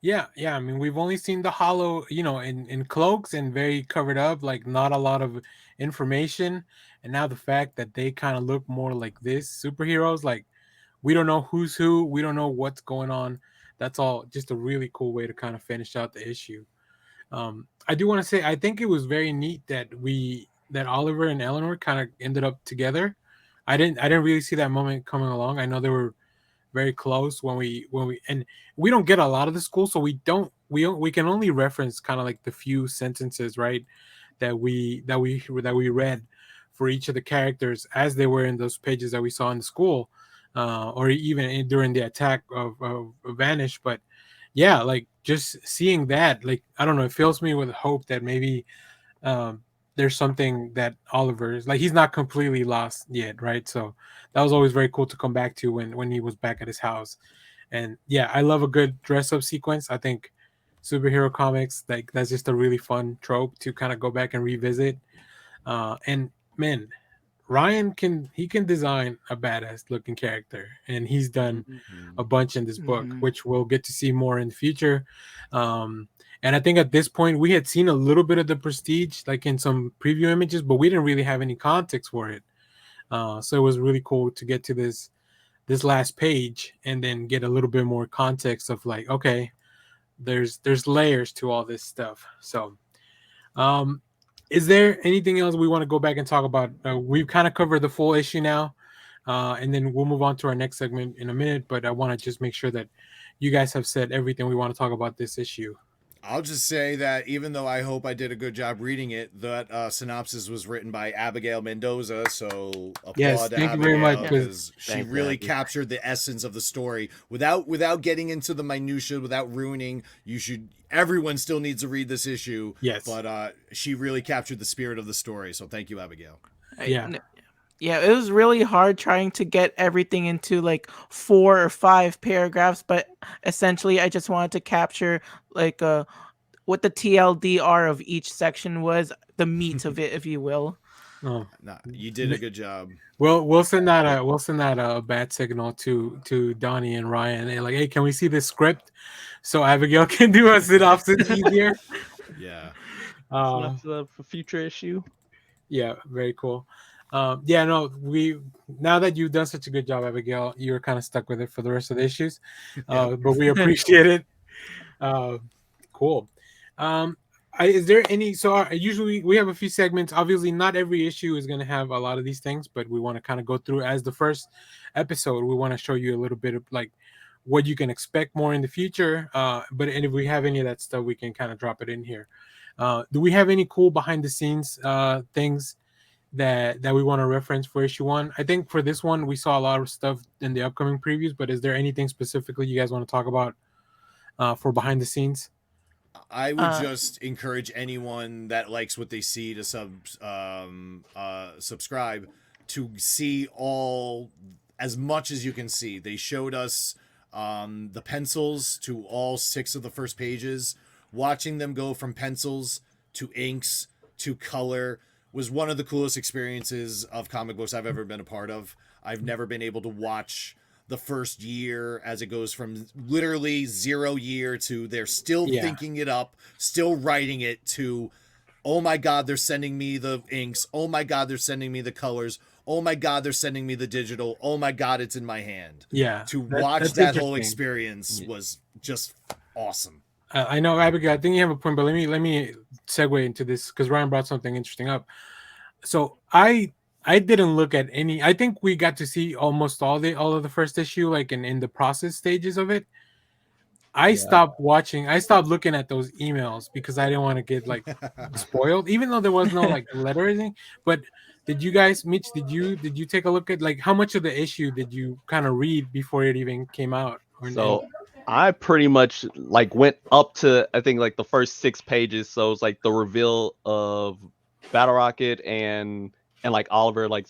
Yeah. I mean, we've only seen the Hollow, in cloaks and very covered up, like not a lot of information. And now the fact that they kind of look more like this superheroes, like we don't know who's who, we don't know what's going on. That's all just a really cool way to kind of finish out the issue. I do want to say I think it was very neat that Oliver and Eleanor kind of ended up together. I didn't really see that moment coming along. I know they were very close when we and we don't get a lot of the school, so we can only reference kind of like the few sentences, right, that we read for each of the characters as they were in those pages that we saw in the school, or even during the attack of Vanish. But yeah, like just seeing that, like I don't know, it fills me with hope that maybe there's something that Oliver is like, he's not completely lost yet, right? So that was always very cool to come back to when he was back at his house. And yeah, I love a good dress up sequence. I think superhero comics, like, that's just a really fun trope to kind of go back and revisit. And man, Ryan can design a badass looking character, and he's done Mhm. a bunch in this book, Mhm. which we'll get to see more in the future. Um, and I think at this point we had seen a little bit of the Prestige, like in some preview images, but we didn't really have any context for it. So it was really cool to get to this last page and then get a little bit more context of like, okay, there's layers to all this stuff. So um, is there anything else we want to go back and talk about? We've kind of covered the full issue now, and then we'll move on to our next segment in a minute. But I want to just make sure that you guys have said everything we want to talk about this issue. I'll just say that even though I hope I did a good job reading it, that synopsis was written by Abigail Mendoza. So Yes, applaud to thank you very much. Abigail, Yeah. because she Thank you, really Abby. captured the essence of the story without getting into the minutia, without ruining. Everyone still needs to read this issue. Yes. But she really captured the spirit of the story. So thank you, Abigail. Yeah. Yeah, it was really hard trying to get everything into like 4 or 5 paragraphs, but essentially I just wanted to capture like what the TLDR of each section was, the meat of it, if you will. Oh, Nah, you did a good job. well, we'll send that a bad signal to Donnie and Ryan. And like, hey, can we see this script so Abigail can do a synopsis easier? Yeah. So Uh, that's a future issue. Yeah, very cool. Yeah, no, we now that you've done such a good job, Abigail, you're kind of stuck with it for the rest of the issues. Yep. But we appreciate it. Uh, cool. Is there any? So usually we have a few segments. Obviously, not every issue is going to have a lot of these things, but we want to kind of go through as the first episode. We want to show you a little bit of like what you can expect more in the future. But and if we have any of that stuff, we can kind of drop it in here. Do we have any cool behind the scenes things that we want to reference for issue one? I think for this one we saw a lot of stuff in the upcoming previews, but is there anything specifically you guys want to talk about for behind the scenes? I would Uh, just encourage anyone that likes what they see to subscribe to see all as much as you can see. They showed us the pencils to all 6 of the first pages. Watching them go from pencils to inks to color was one of the coolest experiences of comic books I've ever been a part of. I've never been able to watch the first year as it goes from literally 0 year to they're still Yeah. thinking it up, still writing it, to oh my god, they're sending me the inks, oh my god, they're sending me the colors, oh my god, they're sending me the digital, oh my god, it's in my hand. Yeah, To watch that's that whole interesting. experience Yeah. was just awesome. I know, Abigail, I think you have a point, but let me segue into this because Ryan brought something interesting up. So I didn't look at any. I think we got to see almost all of the first issue, like in the process stages of it. I Yeah. stopped watching. I stopped looking at those emails because I didn't want to get like spoiled, even though there was no like letter or anything. But did you guys, Mitch? Did you take a look at like how much of the issue did you kind of read before it even came out? Or So I pretty much like went up to I think like the first 6 pages. So it's like the reveal of Battle Rocket and like Oliver like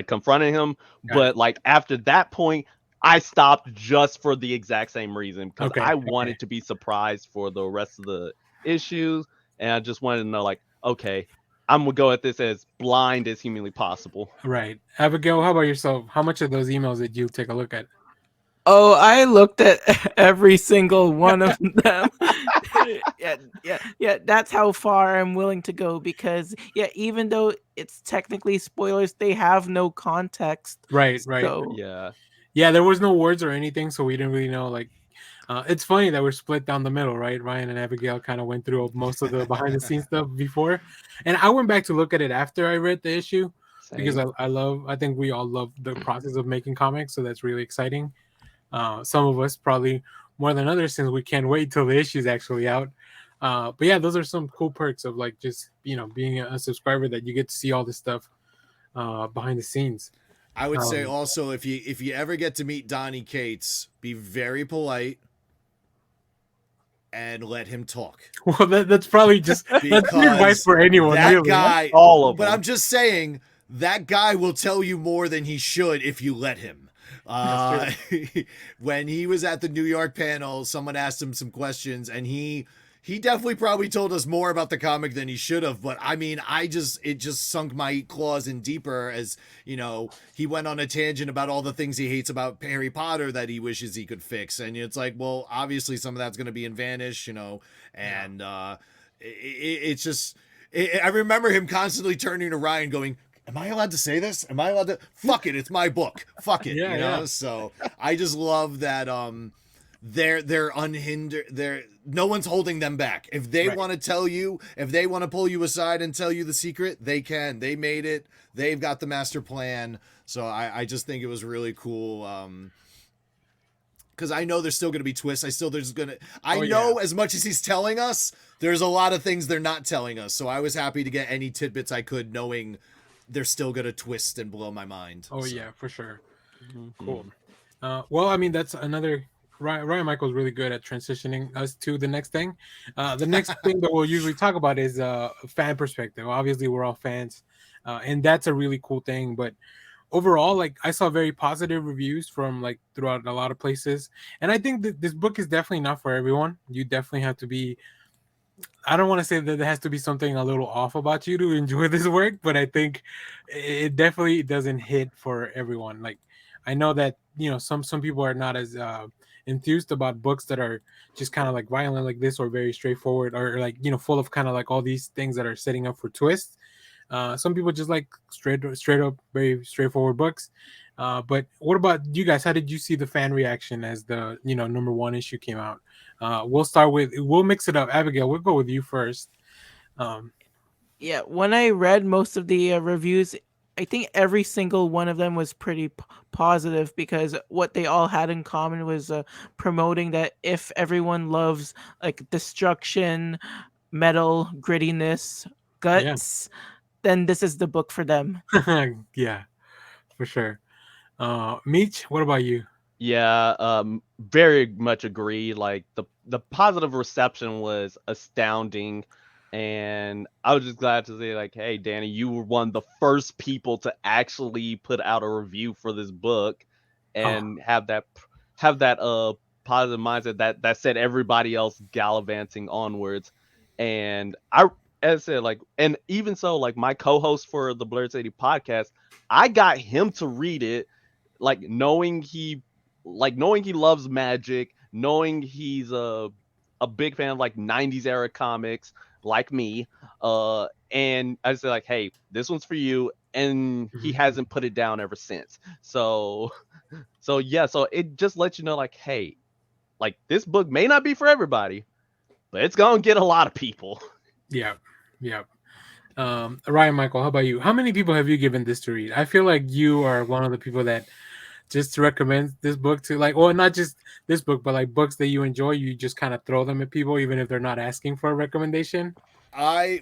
confronting him. Got it. But like after that point, I stopped just for the exact same reason because Okay, I okay. wanted to be surprised for the rest of the issues, and I just wanted to know like, okay, I'm gonna go at this as blind as humanly possible. Right, Abigail. How about yourself? How much of those emails did you take a look at? oh, I looked at every single one of them. Yeah. That's how far I'm willing to go because yeah, even though it's technically spoilers, they have no context. Right. So Yeah. Yeah, there was no words or anything, so we didn't really know. Like, it's funny that we're split down the middle, right? Ryan and Abigail kind of went through most of the behind the scenes stuff before, and I went back to look at it after I read the issue because Same. I think we all love the process of making comics, so that's really exciting. Some of us probably more than others since we can't wait till the issue's actually out. But yeah, those are some cool perks of like just being a subscriber that you get to see all this stuff behind the scenes. I would say Um, also if you ever get to meet Donnie Cates, be very polite. and let him talk. Well, that's probably just that's good advice Because for anyone, that really. guy, All of but them. I'm just saying that guy will tell you more than he should if you let him. Uh, when he was at the New York panel, someone asked him some questions, and he definitely probably told us more about the comic than he should have. But I mean, it just sunk my claws in deeper as, you know, he went on a tangent about all the things he hates about Harry Potter that he wishes he could fix. And it's like, well, obviously some of that's going to be in Vanish, you know, and it's just, I remember him constantly turning to Ryan going, am I allowed to say this? Am I allowed to? Fuck it. It's my book. Fuck it. Yeah, You know? yeah. So I just love that, they're unhindered. No one's holding them back. If they Right. want to tell you, if they want to pull you aside and tell you the secret, they can. They made it. They've got the master plan. So I just think it was really cool. Because I know there's still going to be twists. I know as much as he's telling us, there's a lot of things they're not telling us. So I was happy to get any tidbits I could, knowing they're still going to twist and blow my mind. Oh So. yeah, for sure. Mm-hmm. Cool. Well, I mean, that's another. Ryan Michael's really good at transitioning us to the next thing. The next thing that we'll usually talk about is fan perspective. Obviously, we're all fans, and that's a really cool thing. But overall, like, I saw very positive reviews from like throughout a lot of places, and I think that this book is definitely not for everyone. You definitely have to be. I don't want to say that there has to be something a little off about you to enjoy this work, but I think it definitely doesn't hit for everyone. Like, I know that, you know, some people are not as enthused about books that are just kind of like violent like this, or very straightforward, or like, you know, full of kind of like all these things that are setting up for twists. Some people just like straight up, very straightforward books. But what about you guys? How did you see the fan reaction as the, you know, number one issue came out? We'll mix it up. Abigail, we'll go with you first. Yeah, when I read most of the reviews, I think every single one of them was pretty positive, because what they all had in common was promoting that if everyone loves like destruction, metal, grittiness, guts, then this is the book for them. Yeah, for sure. Meech, what about you? Yeah, very much agree. Like the positive reception was astounding, and I was just glad to say, like, hey, Danny, you were one of the first people to actually put out a review for this book, and have that positive mindset that set everybody else gallivanting onwards. And as I said, like, and even so, like, my co-host for the Blurred City podcast, I got him to read it, like knowing he loves magic, knowing he's a big fan of like 90s era comics like me. And I said, like, hey, this one's for you. And he hasn't put it down ever since. So yeah, so it just lets you know, like, hey, like, this book may not be for everybody, but it's gonna get a lot of people. Yeah. Ryan Michael, how about you? How many people have you given this to read? I feel like you are one of the people that just recommend this book to, like, well, not just this book, but like books that you enjoy, you just kind of throw them at people even if they're not asking for a recommendation. I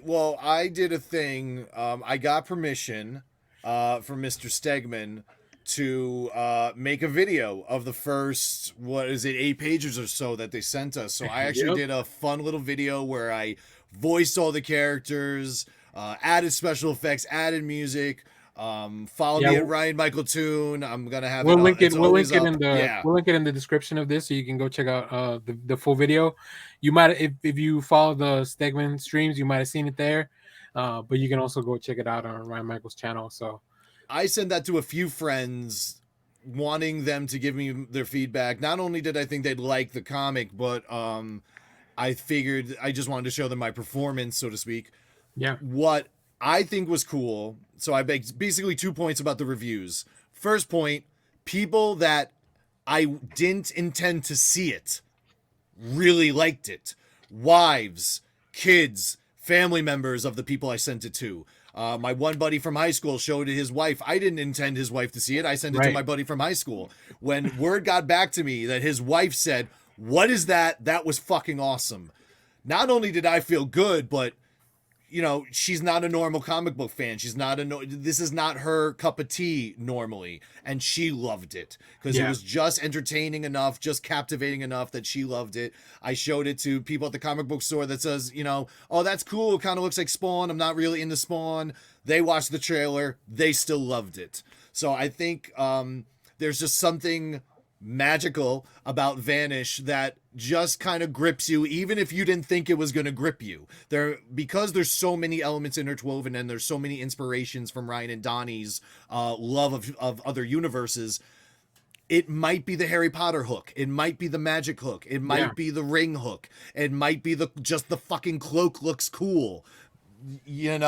did a thing. I got permission from Mr. Stegman to make a video of the first, what is it, 8 pages or so that they sent us. So I actually did a fun little video where I voiced all the characters, added special effects, added music. Follow me at Ryan Michael Toon. I'm gonna have we'll link it. We'll link it in the description of this, so you can go check out the full video. You might, if you follow the Stegman streams, you might have seen it there. But you can also go check it out on Ryan Michael's channel. So I sent that to a few friends, wanting them to give me their feedback. Not only did I think they'd like the comic, but I figured I just wanted to show them my performance, so to speak. Yeah. What I think was cool. So I basically 2 points about the reviews. First point, people that I didn't intend to see it really liked it. Wives, kids, family members of the people I sent it to. My one buddy from high school showed it his wife. I didn't intend his wife to see it. I sent it to my buddy from high school. When word got back to me that his wife said, "What is that? That was fucking awesome." Not only did I feel good, but she's not a normal comic book fan. She's not this is not her cup of tea normally, and she loved it because it was just entertaining enough, just captivating enough that she loved it. I showed it to people at the comic book store that says, oh, that's cool. It kind of looks like Spawn. I'm not really into Spawn. They watched the trailer. They still loved it. So I think there's just something magical about Vanish that just kind of grips you, even if you didn't think it was going to grip you. Because there's so many elements interwoven and there's so many inspirations from Ryan and Donnie's love of other universes. It might be the Harry Potter hook. It might be the magic hook. It might be the ring hook. It might be just the fucking cloak looks cool. There's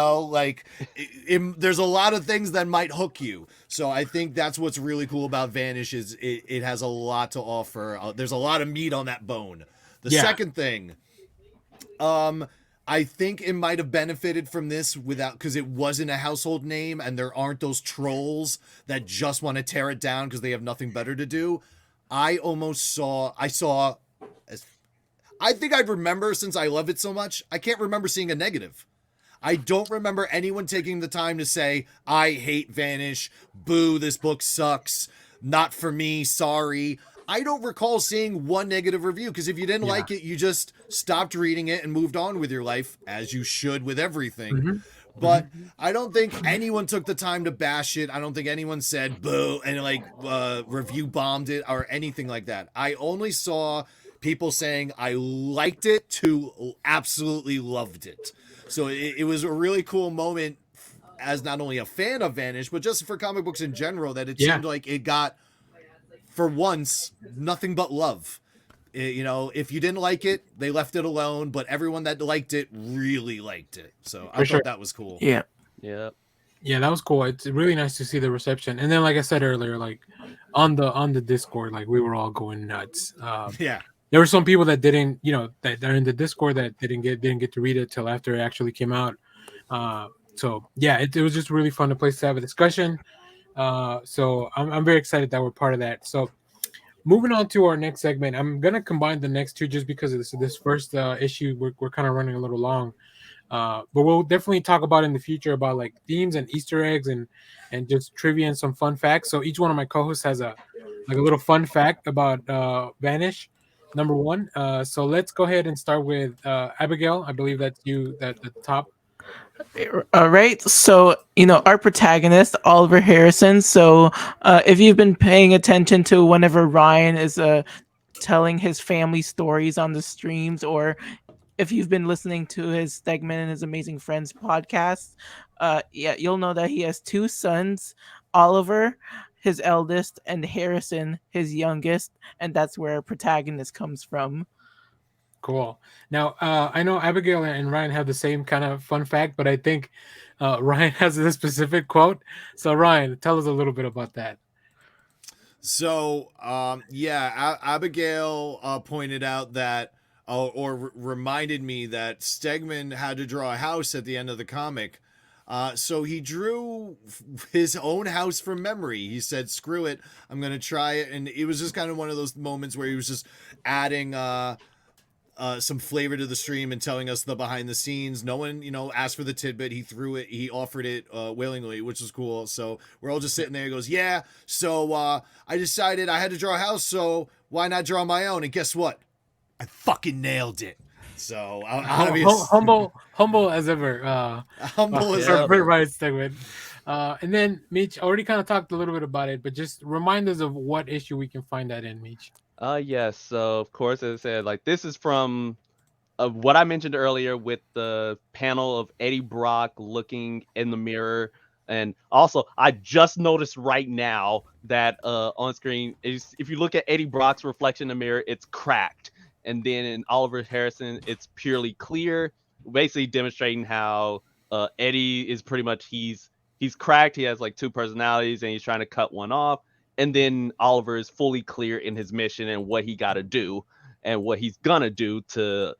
a lot of things that might hook you. So I think that's what's really cool about Vanish is it has a lot to offer. There's a lot of meat on that bone. The second thing, I think it might have benefited from this because it wasn't a household name and there aren't those trolls that just want to tear it down because they have nothing better to do. I think I'd remember, since I love it so much, I can't remember seeing a negative. I don't remember anyone taking the time to say, I hate Vanish, boo, this book sucks, not for me, sorry. I don't recall seeing one negative review, because if you didn't like it, you just stopped reading it and moved on with your life, as you should with everything. Mm-hmm. But I don't think anyone took the time to bash it. I don't think anyone said boo and review bombed it or anything like that. I only saw people saying I liked it to absolutely loved it. So it was a really cool moment as not only a fan of Vanish, but just for comic books in general, that it seemed like it got, for once, nothing but love. If you didn't like it, they left it alone, but everyone that liked it really liked it. So I thought that was cool. Yeah. Yeah. Yeah, that was cool. It's really nice to see the reception. And then, like I said earlier, on the Discord, we were all going nuts. There were some people that didn't, that are in the Discord that didn't get to read it till after it actually came out. It was just really fun place to have a discussion. So I'm very excited that we're part of that. So moving on to our next segment, I'm gonna combine the next two just because of this first issue. We're kind of running a little long, but we'll definitely talk about in the future about themes and Easter eggs and just trivia and some fun facts. So each one of my co-hosts has a little fun fact about Vanish. Number one. So let's go ahead and start with Abigail. I believe that's you at the top. All right. So, our protagonist, Oliver Harrison. So, if you've been paying attention to whenever Ryan is telling his family stories on the streams, or if you've been listening to his Stegman and His Amazing Friends podcast, you'll know that he has two sons, Oliver, his eldest, and Harrison, his youngest, and that's where our protagonist comes from. Cool. Now, I know Abigail and Ryan have the same kind of fun fact, but I think Ryan has a specific quote. So, Ryan, tell us a little bit about that. So, Abigail pointed out that, reminded me that Stegman had to draw a house at the end of the comic. So he drew his own house from memory. He said, screw it, I'm going to try it. And it was just kind of one of those moments where he was just adding some flavor to the stream and telling us the behind the scenes. No one, asked for the tidbit. He threw it. He offered it willingly, which was cool. So we're all just sitting there. He goes, yeah. So I decided I had to draw a house. So why not draw my own? And guess what? I fucking nailed it. So humble as ever. Humble as ever. Right, Stegman. And then Meech already kind of talked a little bit about it, but just remind us of what issue we can find that in, Meech. Yes. So of course, as I said, this is from what I mentioned earlier with the panel of Eddie Brock looking in the mirror. And also, I just noticed right now that on screen, if you look at Eddie Brock's reflection in the mirror, it's cracked. And then in Oliver Harrison, it's purely clear, basically demonstrating how Eddie is pretty much, he's cracked. He has two personalities and he's trying to cut one off. And then Oliver is fully clear in his mission and what he got to do and what he's going to do to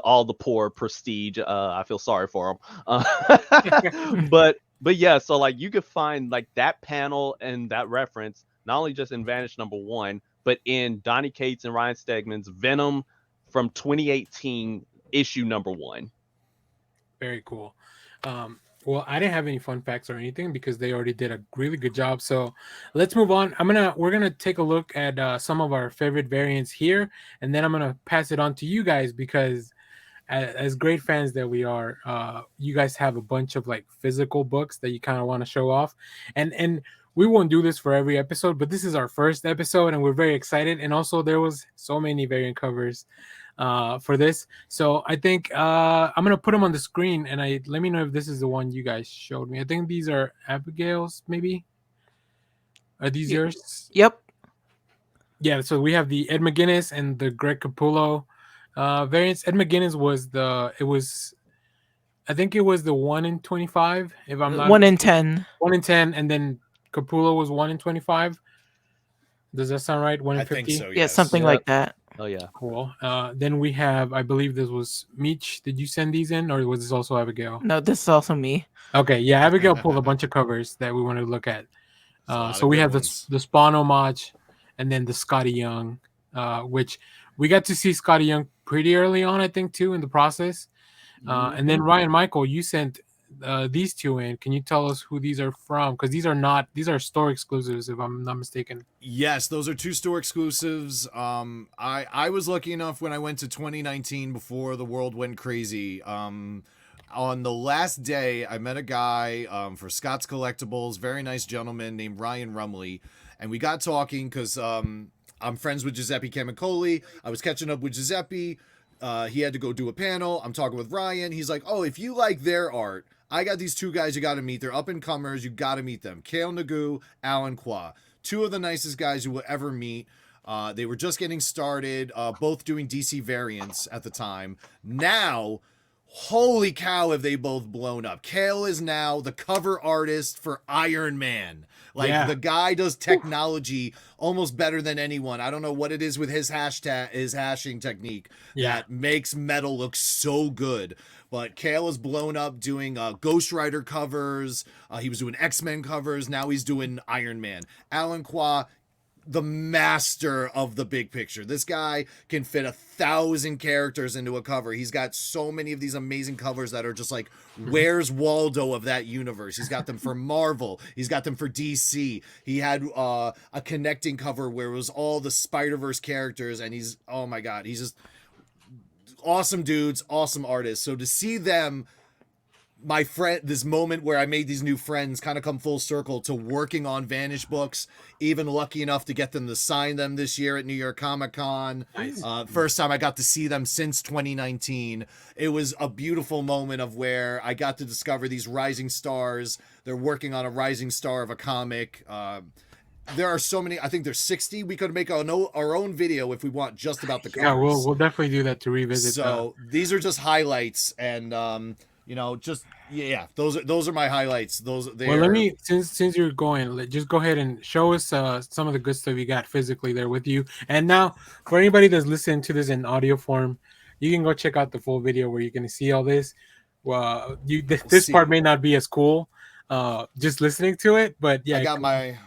all the poor prestige. I feel sorry for him. But yeah, so you could find that panel and that reference, not only just in Vanish #1, but in Donny Cates and Ryan Stegman's Venom from 2018 issue #1. Very cool. Well, I didn't have any fun facts or anything because they already did a really good job. So let's move on. We're gonna take a look at some of our favorite variants here, and then I'm gonna pass it on to you guys because as great fans that we are, you guys have a bunch of like physical books that you kind of want to show off, and we won't do this for every episode, but this is our first episode, and we're very excited. And also, there was so many variant covers for this, so I think I'm gonna put them on the screen, and I let me know if this is the one you guys showed me. I think these are Abigail's, maybe. Are these Y- yours? Yep. Yeah, so we have the Ed McGuinness and the Greg Capullo variants. Ed McGuinness was I think it was the 1 in 25, if I'm not 1 in 10. 1 in 10, and then Capullo was 1 in 25. Does that sound right? One in I think 50. so. Yeah, Yes. something Yep. like that. Oh yeah. Cool. Then we have, I believe this was Meech. Did you send these in, or was this also Abigail? No, this is also me. Okay, yeah, Abigail pulled a bunch of covers that we wanted to look at. It's a lot So of we good have ones. the Spawn homage, and then the Scotty Young, which we got to see Scotty Young pretty early on, I think, too, in the process. And then Ryan Michael, you sent these two in. Can you tell us who these are from? Because these are store exclusives, if I'm not mistaken. Yes, those are two store exclusives. I was lucky enough when I went to 2019 before the world went crazy. On the last day, I met a guy for Scott's Collectibles, very nice gentleman named Ryan Rumley, and we got talking because I'm friends with Giuseppe Camicoli. I was catching up with Giuseppe. He had to go do a panel. I'm talking with Ryan. He's like, "Oh, if you like their art, I got these two guys you got to meet. They're up and comers. You got to meet them. Kale Nagu, Alan Qua, two of the nicest guys you will ever meet." They were just getting started, both doing DC variants at the time. Now, holy cow, have they both blown up. Kale is now the cover artist for Iron Man. Like, Yeah. the guy does technology almost better than anyone. I don't know what it is with his hashing technique that makes metal look so good. But Kale is blown up doing Ghost Rider covers. He was doing X-Men covers. Now he's doing Iron Man. Alan Qua, the master of the big picture. This guy can fit 1,000 characters into a cover. He's got so many of these amazing covers that are just like, where's Waldo of that universe? He's got them for Marvel. He's got them for DC. He had a connecting cover where it was all the Spider-Verse characters, and he's, oh my God, he's just awesome dudes, awesome artists. So to see them, my friend, this moment where I made these new friends kind of come full circle to working on Vanish books, even lucky enough to get them to sign them this year at New York Comic Con. Nice. First time I got to see them since 2019. It was a beautiful moment of where I got to discover these rising stars. They're working on a rising star of a comic. There are so many. I think there's 60. We could make our own video if we want, just about the covers. Yeah, we'll definitely do that to revisit. So these are just highlights, and just those are my highlights. Those. Well, let me, since you're going, just go ahead and show us some of the good stuff you got physically there with you. And now, for anybody that's listening to this in audio form, you can go check out the full video where you can see all this. Well, this part may not be as cool, just listening to it, but yeah. I got my.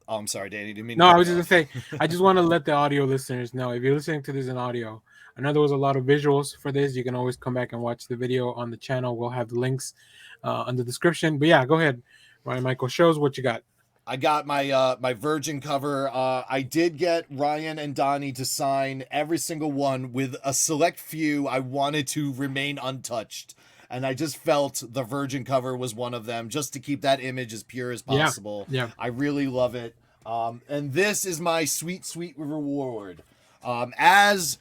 Oh, I'm sorry, Danny. Didn't mean. No, I was just gonna say, I just want to let the audio listeners know, if you're listening to this in audio, I know there was a lot of visuals for this. You can always come back and watch the video on the channel. We'll have the links on the description. But yeah, go ahead, Ryan Michael. Shows what you got. I got my my Virgin cover. I did get Ryan and Donnie to sign every single one. With a select few, I wanted to remain untouched. And I just felt the Virgin cover was one of them, just to keep that image as pure as possible. Yeah. I really love it. And this is my sweet, sweet reward. As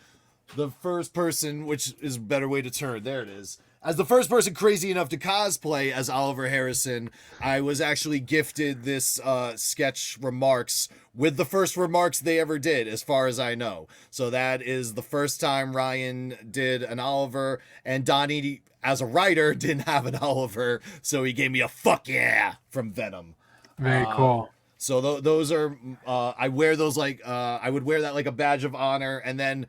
the first person, which is a better way to turn, there it is. As the first person crazy enough to cosplay as Oliver Harrison, I was actually gifted this sketch remarks with the first remarks they ever did, as far as I know. So that is the first time Ryan did an Oliver, and Donnie, as a writer, didn't have an Oliver, so he gave me a fuck yeah from Venom. Very cool. So those are, I wear those like, I would wear that like a badge of honor, and then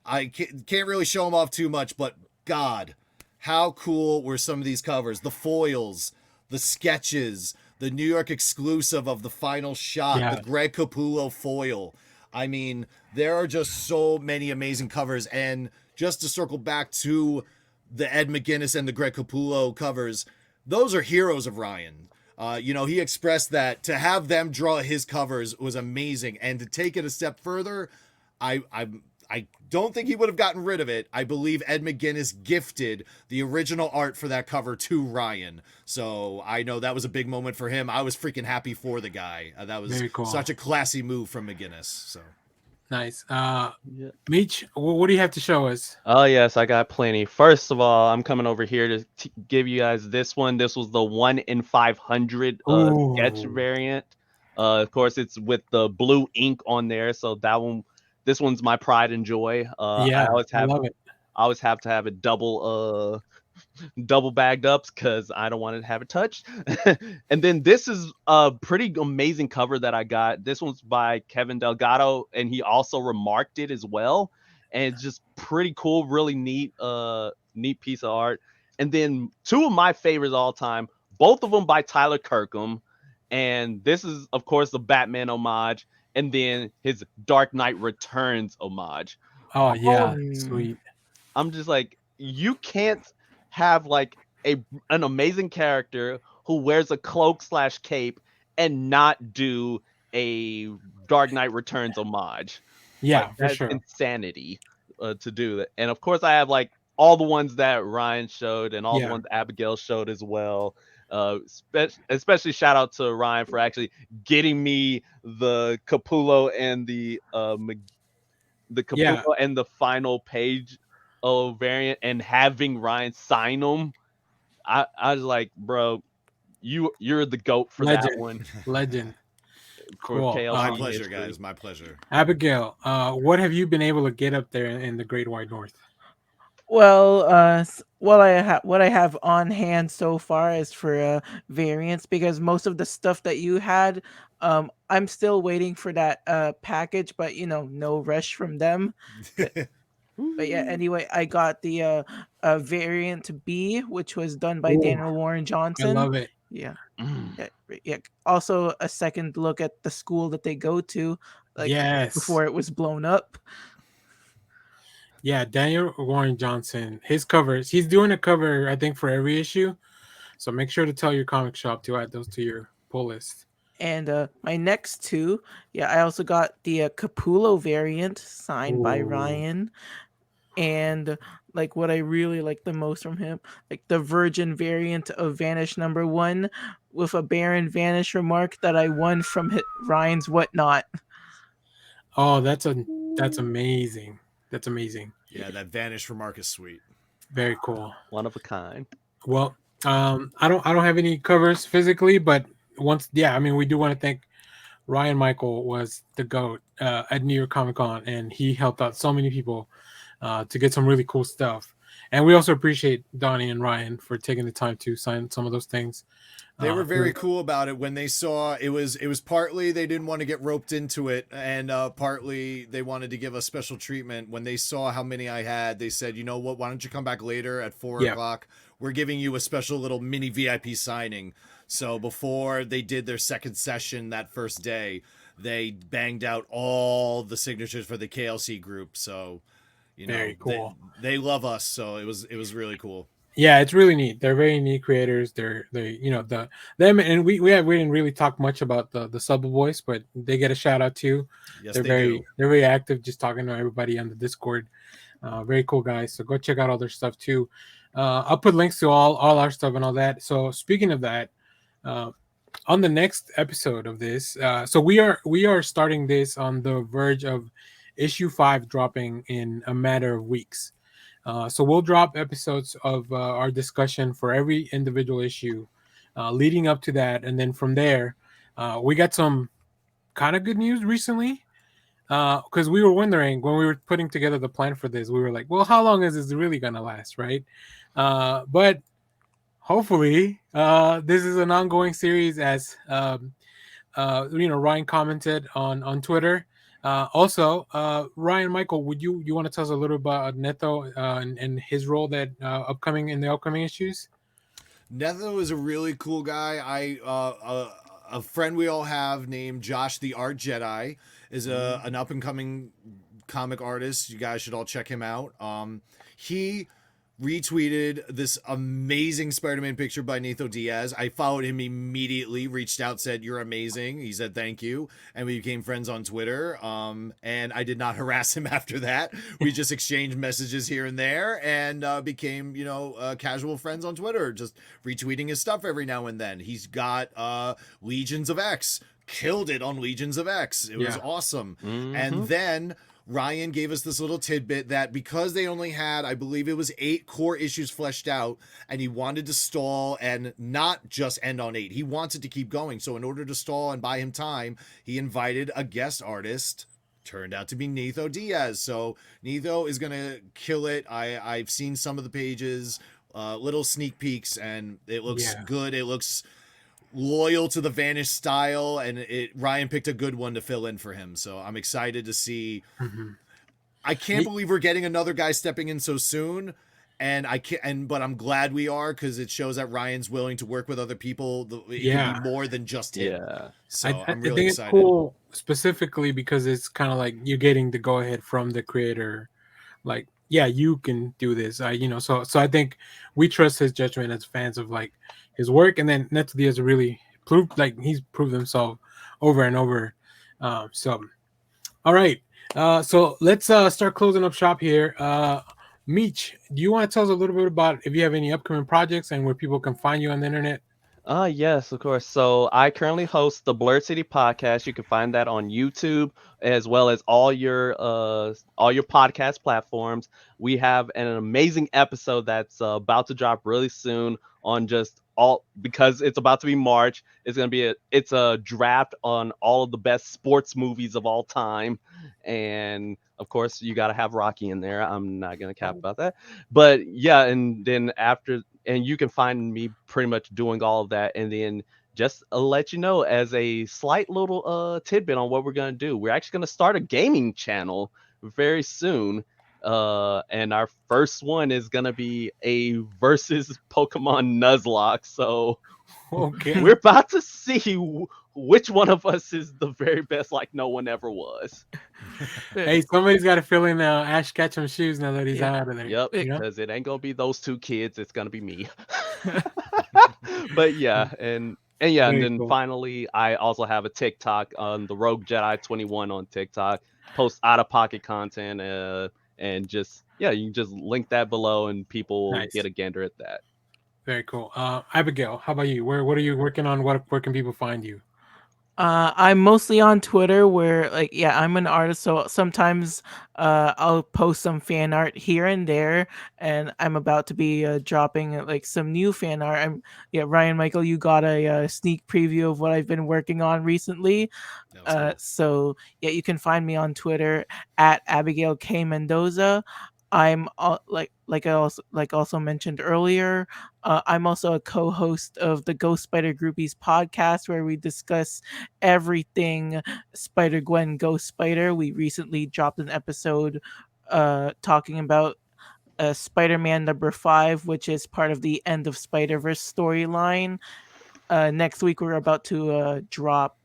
I can't really show them off too much, but God, how cool were some of these covers? The foils, the sketches, the New York exclusive of the final shot, the Greg Capullo foil. I mean, there are just so many amazing covers. And just to circle back to the Ed McGuinness and the Greg Capullo covers, those are heroes of Ryan. He expressed that to have them draw his covers was amazing, and to take it a step further, I don't think he would have gotten rid of it. I believe Ed McGuinness gifted the original art for that cover to Ryan, so I know that was a big moment for him. I was freaking happy for the guy. That was Very cool. such a classy move from McGuinness. So Nice. Yeah. Meech, what do you have to show us? Oh yes, I got plenty. First of all, I'm coming over here to give you guys this one. This was the 1 in 500 sketch Ooh. variant. Of course, it's with the blue ink on there, so this one's my pride and joy. Yeah, I love it. I always have to have it double bagged up because I don't want to have it touched. And then this is a pretty amazing cover that I got. This one's by Kevin Delgado, and he also remarked it as well. And it's just pretty cool, really neat piece of art. And then two of my favorites all time, both of them by Tyler Kirkham. And this is, of course, the Batman homage, and then his Dark Knight Returns homage. Oh yeah, Oh. sweet. I'm just like, you can't have like an amazing character who wears a cloak / cape and not do a Dark Knight Returns homage. Yeah, Like, for that's sure. insanity to do that. And of course, I have like all the ones that Ryan showed and all the Yeah. ones Abigail showed as well. Especially shout out to Ryan for actually getting me the Capullo and the Capullo Yeah. and the final page variant, and having Ryan sign them. I was like, bro, you're the GOAT for that Legend. one. Legend. For Cool. KLC my pleasure, history. guys. My pleasure. Abigail, what have you been able to get up there in the Great White North? Well, what I have on hand so far is for variants, because most of the stuff that you had, I'm still waiting for that package, but no rush from them. But yeah, anyway, I got the variant B, which was done by Ooh, Daniel Warren I Johnson. love it. Yeah. Mm. Yeah. Also, a second look at the school that they go to, like Yes. before it was blown up. Yeah, Daniel Warren Johnson, his covers. He's doing a cover, I think, for every issue. So make sure to tell your comic shop to add those to your pull list. And my next two, yeah, I also got the Capullo variant signed by Ooh. Ryan. And like what I really like the most from him, like the Virgin variant of Vanish #1 with a Baron Vanish remark that I won from Ryan's Whatnot. Oh, that's amazing. That's amazing. Yeah, that Vanish remark is sweet. Very cool. One of a kind. Well, I don't have any covers physically, but I mean, we do want to thank Ryan Michael was the GOAT at New York Comic Con, and he helped out so many people to get some really cool stuff. And we also appreciate Donnie and Ryan for taking the time to sign some of those things. They were very cool about it when they saw it was partly they didn't want to get roped into it, and partly they wanted to give us special treatment. When they saw how many I had, they said, you know what, why don't you come back later at 4:00? We're giving you a special little mini VIP signing. So before they did their second session that first day, they banged out all the signatures for the KLC group. So, Very cool. They love us. So it was really cool. Yeah, it's really neat. They're very neat creators. Them, and we didn't really talk much about the sub voice, but they get a shout out too. Yes, they're very active, just talking to everybody on the Discord. Very cool guys. So go check out all their stuff too. I'll put links to all our stuff and all that. So speaking of that, on the next episode of this, so we are starting this on the verge of issue 5 dropping in a matter of weeks. So we'll drop episodes of our discussion for every individual issue leading up to that. And then from there, we got some kind of good news recently because we were wondering when we were putting together the plan for this, we were like, well, how long is this really going to last, right? But hopefully this is an ongoing series as, Ryan commented on Twitter. Also, Ryan Michael, would you want to tell us a little about Neto and his role that in the upcoming issues? Neto is a really cool guy. A friend we all have named Josh the Art Jedi is an up and coming comic artist. You guys should all check him out. He retweeted this amazing Spider-Man picture by Nathan Diaz. I followed him immediately, reached out, said, "You're amazing." He said, "Thank you." And we became friends on Twitter. And I did not harass him after that. We just exchanged messages here and there and became, casual friends on Twitter, just retweeting his stuff every now and then. He's got Legions of X. Killed it on Legions of X. It was awesome. Mm-hmm. And then Ryan gave us this little tidbit that because they only had, I believe it was 8 core issues fleshed out, and he wanted to stall and not just end on 8. He wanted to keep going. So in order to stall and buy him time, he invited a guest artist. Turned out to be Nathan Diaz. So Nathan is going to kill it. I've seen some of the pages, little sneak peeks, and it looks good. It looks loyal to the Vanish style, and Ryan picked a good one to fill in for him, so I'm excited to see. I can't believe we're getting another guy stepping in so soon, but I'm glad we are, because it shows that Ryan's willing to work with other people. It can be more than just him. So I'm really think excited. It's cool specifically because it's kind of like you're getting the go ahead from the creator, like, yeah, you can do this. So I think we trust his judgment as fans of like his work, and then Neto Diaz really he's proved himself over and over. So all right, so let's start closing up shop here. Meech, do you want to tell us a little bit about if you have any upcoming projects and where people can find you on the internet? Yes, of course. So I currently host the Blurred City podcast. You can find that on YouTube as well as all your podcast platforms. We have an amazing episode that's about to drop really soon on just all, because it's about to be March. It's a draft on all of the best sports movies of all time, and of course you got to have Rocky in there. I'm not gonna cap about that, but yeah, and then after. And you can find me pretty much doing all of that. And then just let you know, as a slight little tidbit on what we're going to do, we're actually going to start a gaming channel very soon. And our first one is going to be a versus Pokemon Nuzlocke. So we're about to see which one of us is the very best, like no one ever was. Hey, somebody's got to fill in Ash Ketchum's shoes now that he's out of there. Yep, because it ain't gonna be those 2 kids. It's gonna be me. But yeah, and then finally, I also have a TikTok on the Rogue Jedi 21 on TikTok. Post out of pocket content, and just you can just link that below, and people will get a gander at that. Very cool. Abigail, how about you? What are you working on? Where can people find you? I'm mostly on Twitter where I'm an artist, so sometimes I'll post some fan art here and there, and I'm about to be dropping some new fan art. Ryan Michael, you got a sneak preview of what I've been working on recently. Cool. So you can find me on Twitter at Abigail K Mendoza. I'm I also mentioned earlier, I'm also a co-host of the Ghost Spider Groupies podcast, where we discuss everything Spider-Gwen Ghost Spider. We recently dropped an episode talking about Spider-Man number 5, which is part of the End of Spider-Verse storyline. Next week we're about to drop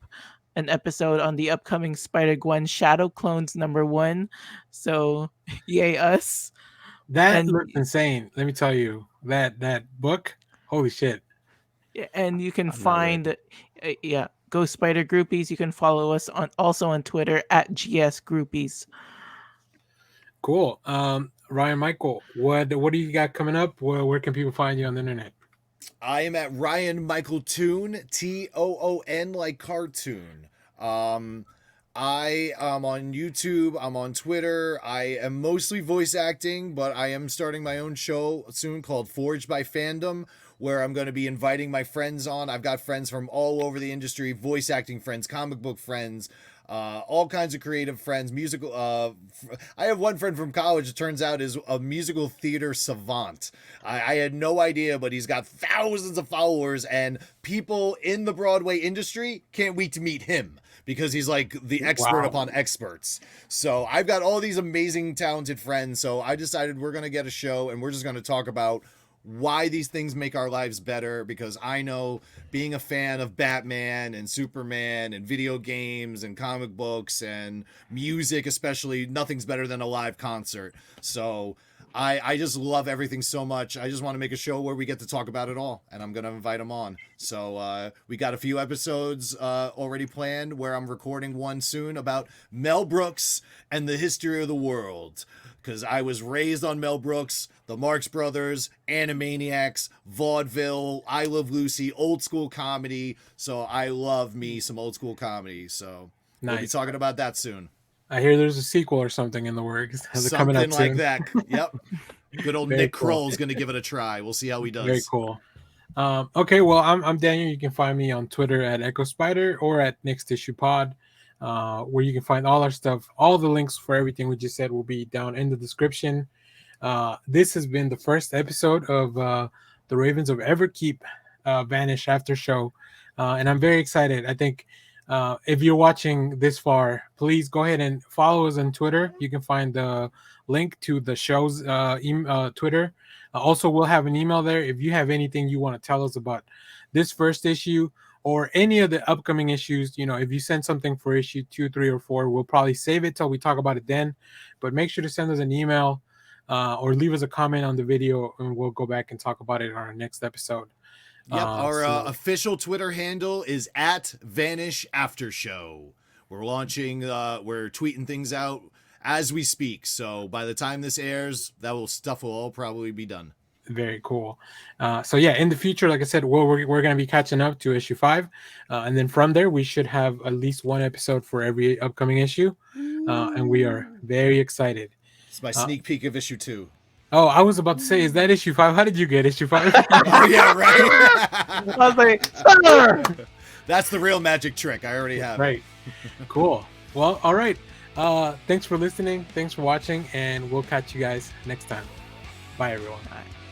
an episode on the upcoming Spider-Gwen Shadow Clones number 1. So yay us. That looks insane. Let me tell you, that book, holy shit. And you can find Ghost Spider Groupies. You can follow us also on Twitter at GS Groupies. Cool. Ryan Michael, what do you got coming up? Where can people find you on the internet? I am at Ryan Michael Toon, Toon, like cartoon. I am on YouTube. I'm on Twitter. I am mostly voice acting, but I am starting my own show soon called Forged by Fandom, where I'm going to be inviting my friends on. I've got friends from all over the industry, voice acting friends, comic book friends, all kinds of creative friends, musical. I have one friend from college, it turns out, is a musical theater savant. I had no idea, but he's got thousands of followers, and people in the Broadway industry can't wait to meet him, because he's like the expert upon experts. So I've got all these amazing, talented friends. So I decided we're going to get a show, and we're just going to talk about why these things make our lives better, because I know, being a fan of Batman and Superman and video games and comic books and music especially, nothing's better than a live concert. So I just love everything so much. I just want to make a show where we get to talk about it all, and I'm gonna invite them on. So we got a few episodes already planned where I'm recording one soon about Mel Brooks and the history of the world. Because I was raised on Mel Brooks, the Marx Brothers, Animaniacs, vaudeville, I Love Lucy, old school comedy. So I love me some old school comedy. So we'll be Nice. talking about that soon. I hear there's a sequel or something in the works. Has it coming Something out like soon? that. Yep. Good old Very Nick cool. Kroll's going to give it a try. We'll see how he does. Very cool. Okay, well, I'm Daniel. You can find me on Twitter at Echo Spider or at Next Issue Pod, where you can find all our stuff. All the links for everything we just said will be down in the description. This has been the first episode of the Ravens of Everkeep Vanish Aftershow, and I'm very excited. I think if you're watching this far, please go ahead and follow us on Twitter. You can find the link to the show's Twitter. Also, we'll have an email there. If you have anything you want to tell us about this first issue or any of the upcoming issues, if you send something for issue 2, 3, or 4, we'll probably save it till we talk about it then. But make sure to send us an email or leave us a comment on the video, and we'll go back and talk about it on our next episode. Yep, our official Twitter handle is at Vanish Aftershow. We're launching, we're tweeting things out as we speak. So by the time this airs, stuff will all probably be done. Very cool. So yeah, in the future, like I said, we're going to be catching up to issue 5. And then from there, we should have at least one episode for every upcoming issue. And we are very excited. It's my sneak peek of issue 2. Oh, I was about to say, is that issue 5? How did you get issue 5? Oh, yeah, right. I was like, sir! That's the real magic trick. I already have. Right. Cool. Well, all right. Thanks for listening. Thanks for watching. And we'll catch you guys next time. Bye, everyone. Bye.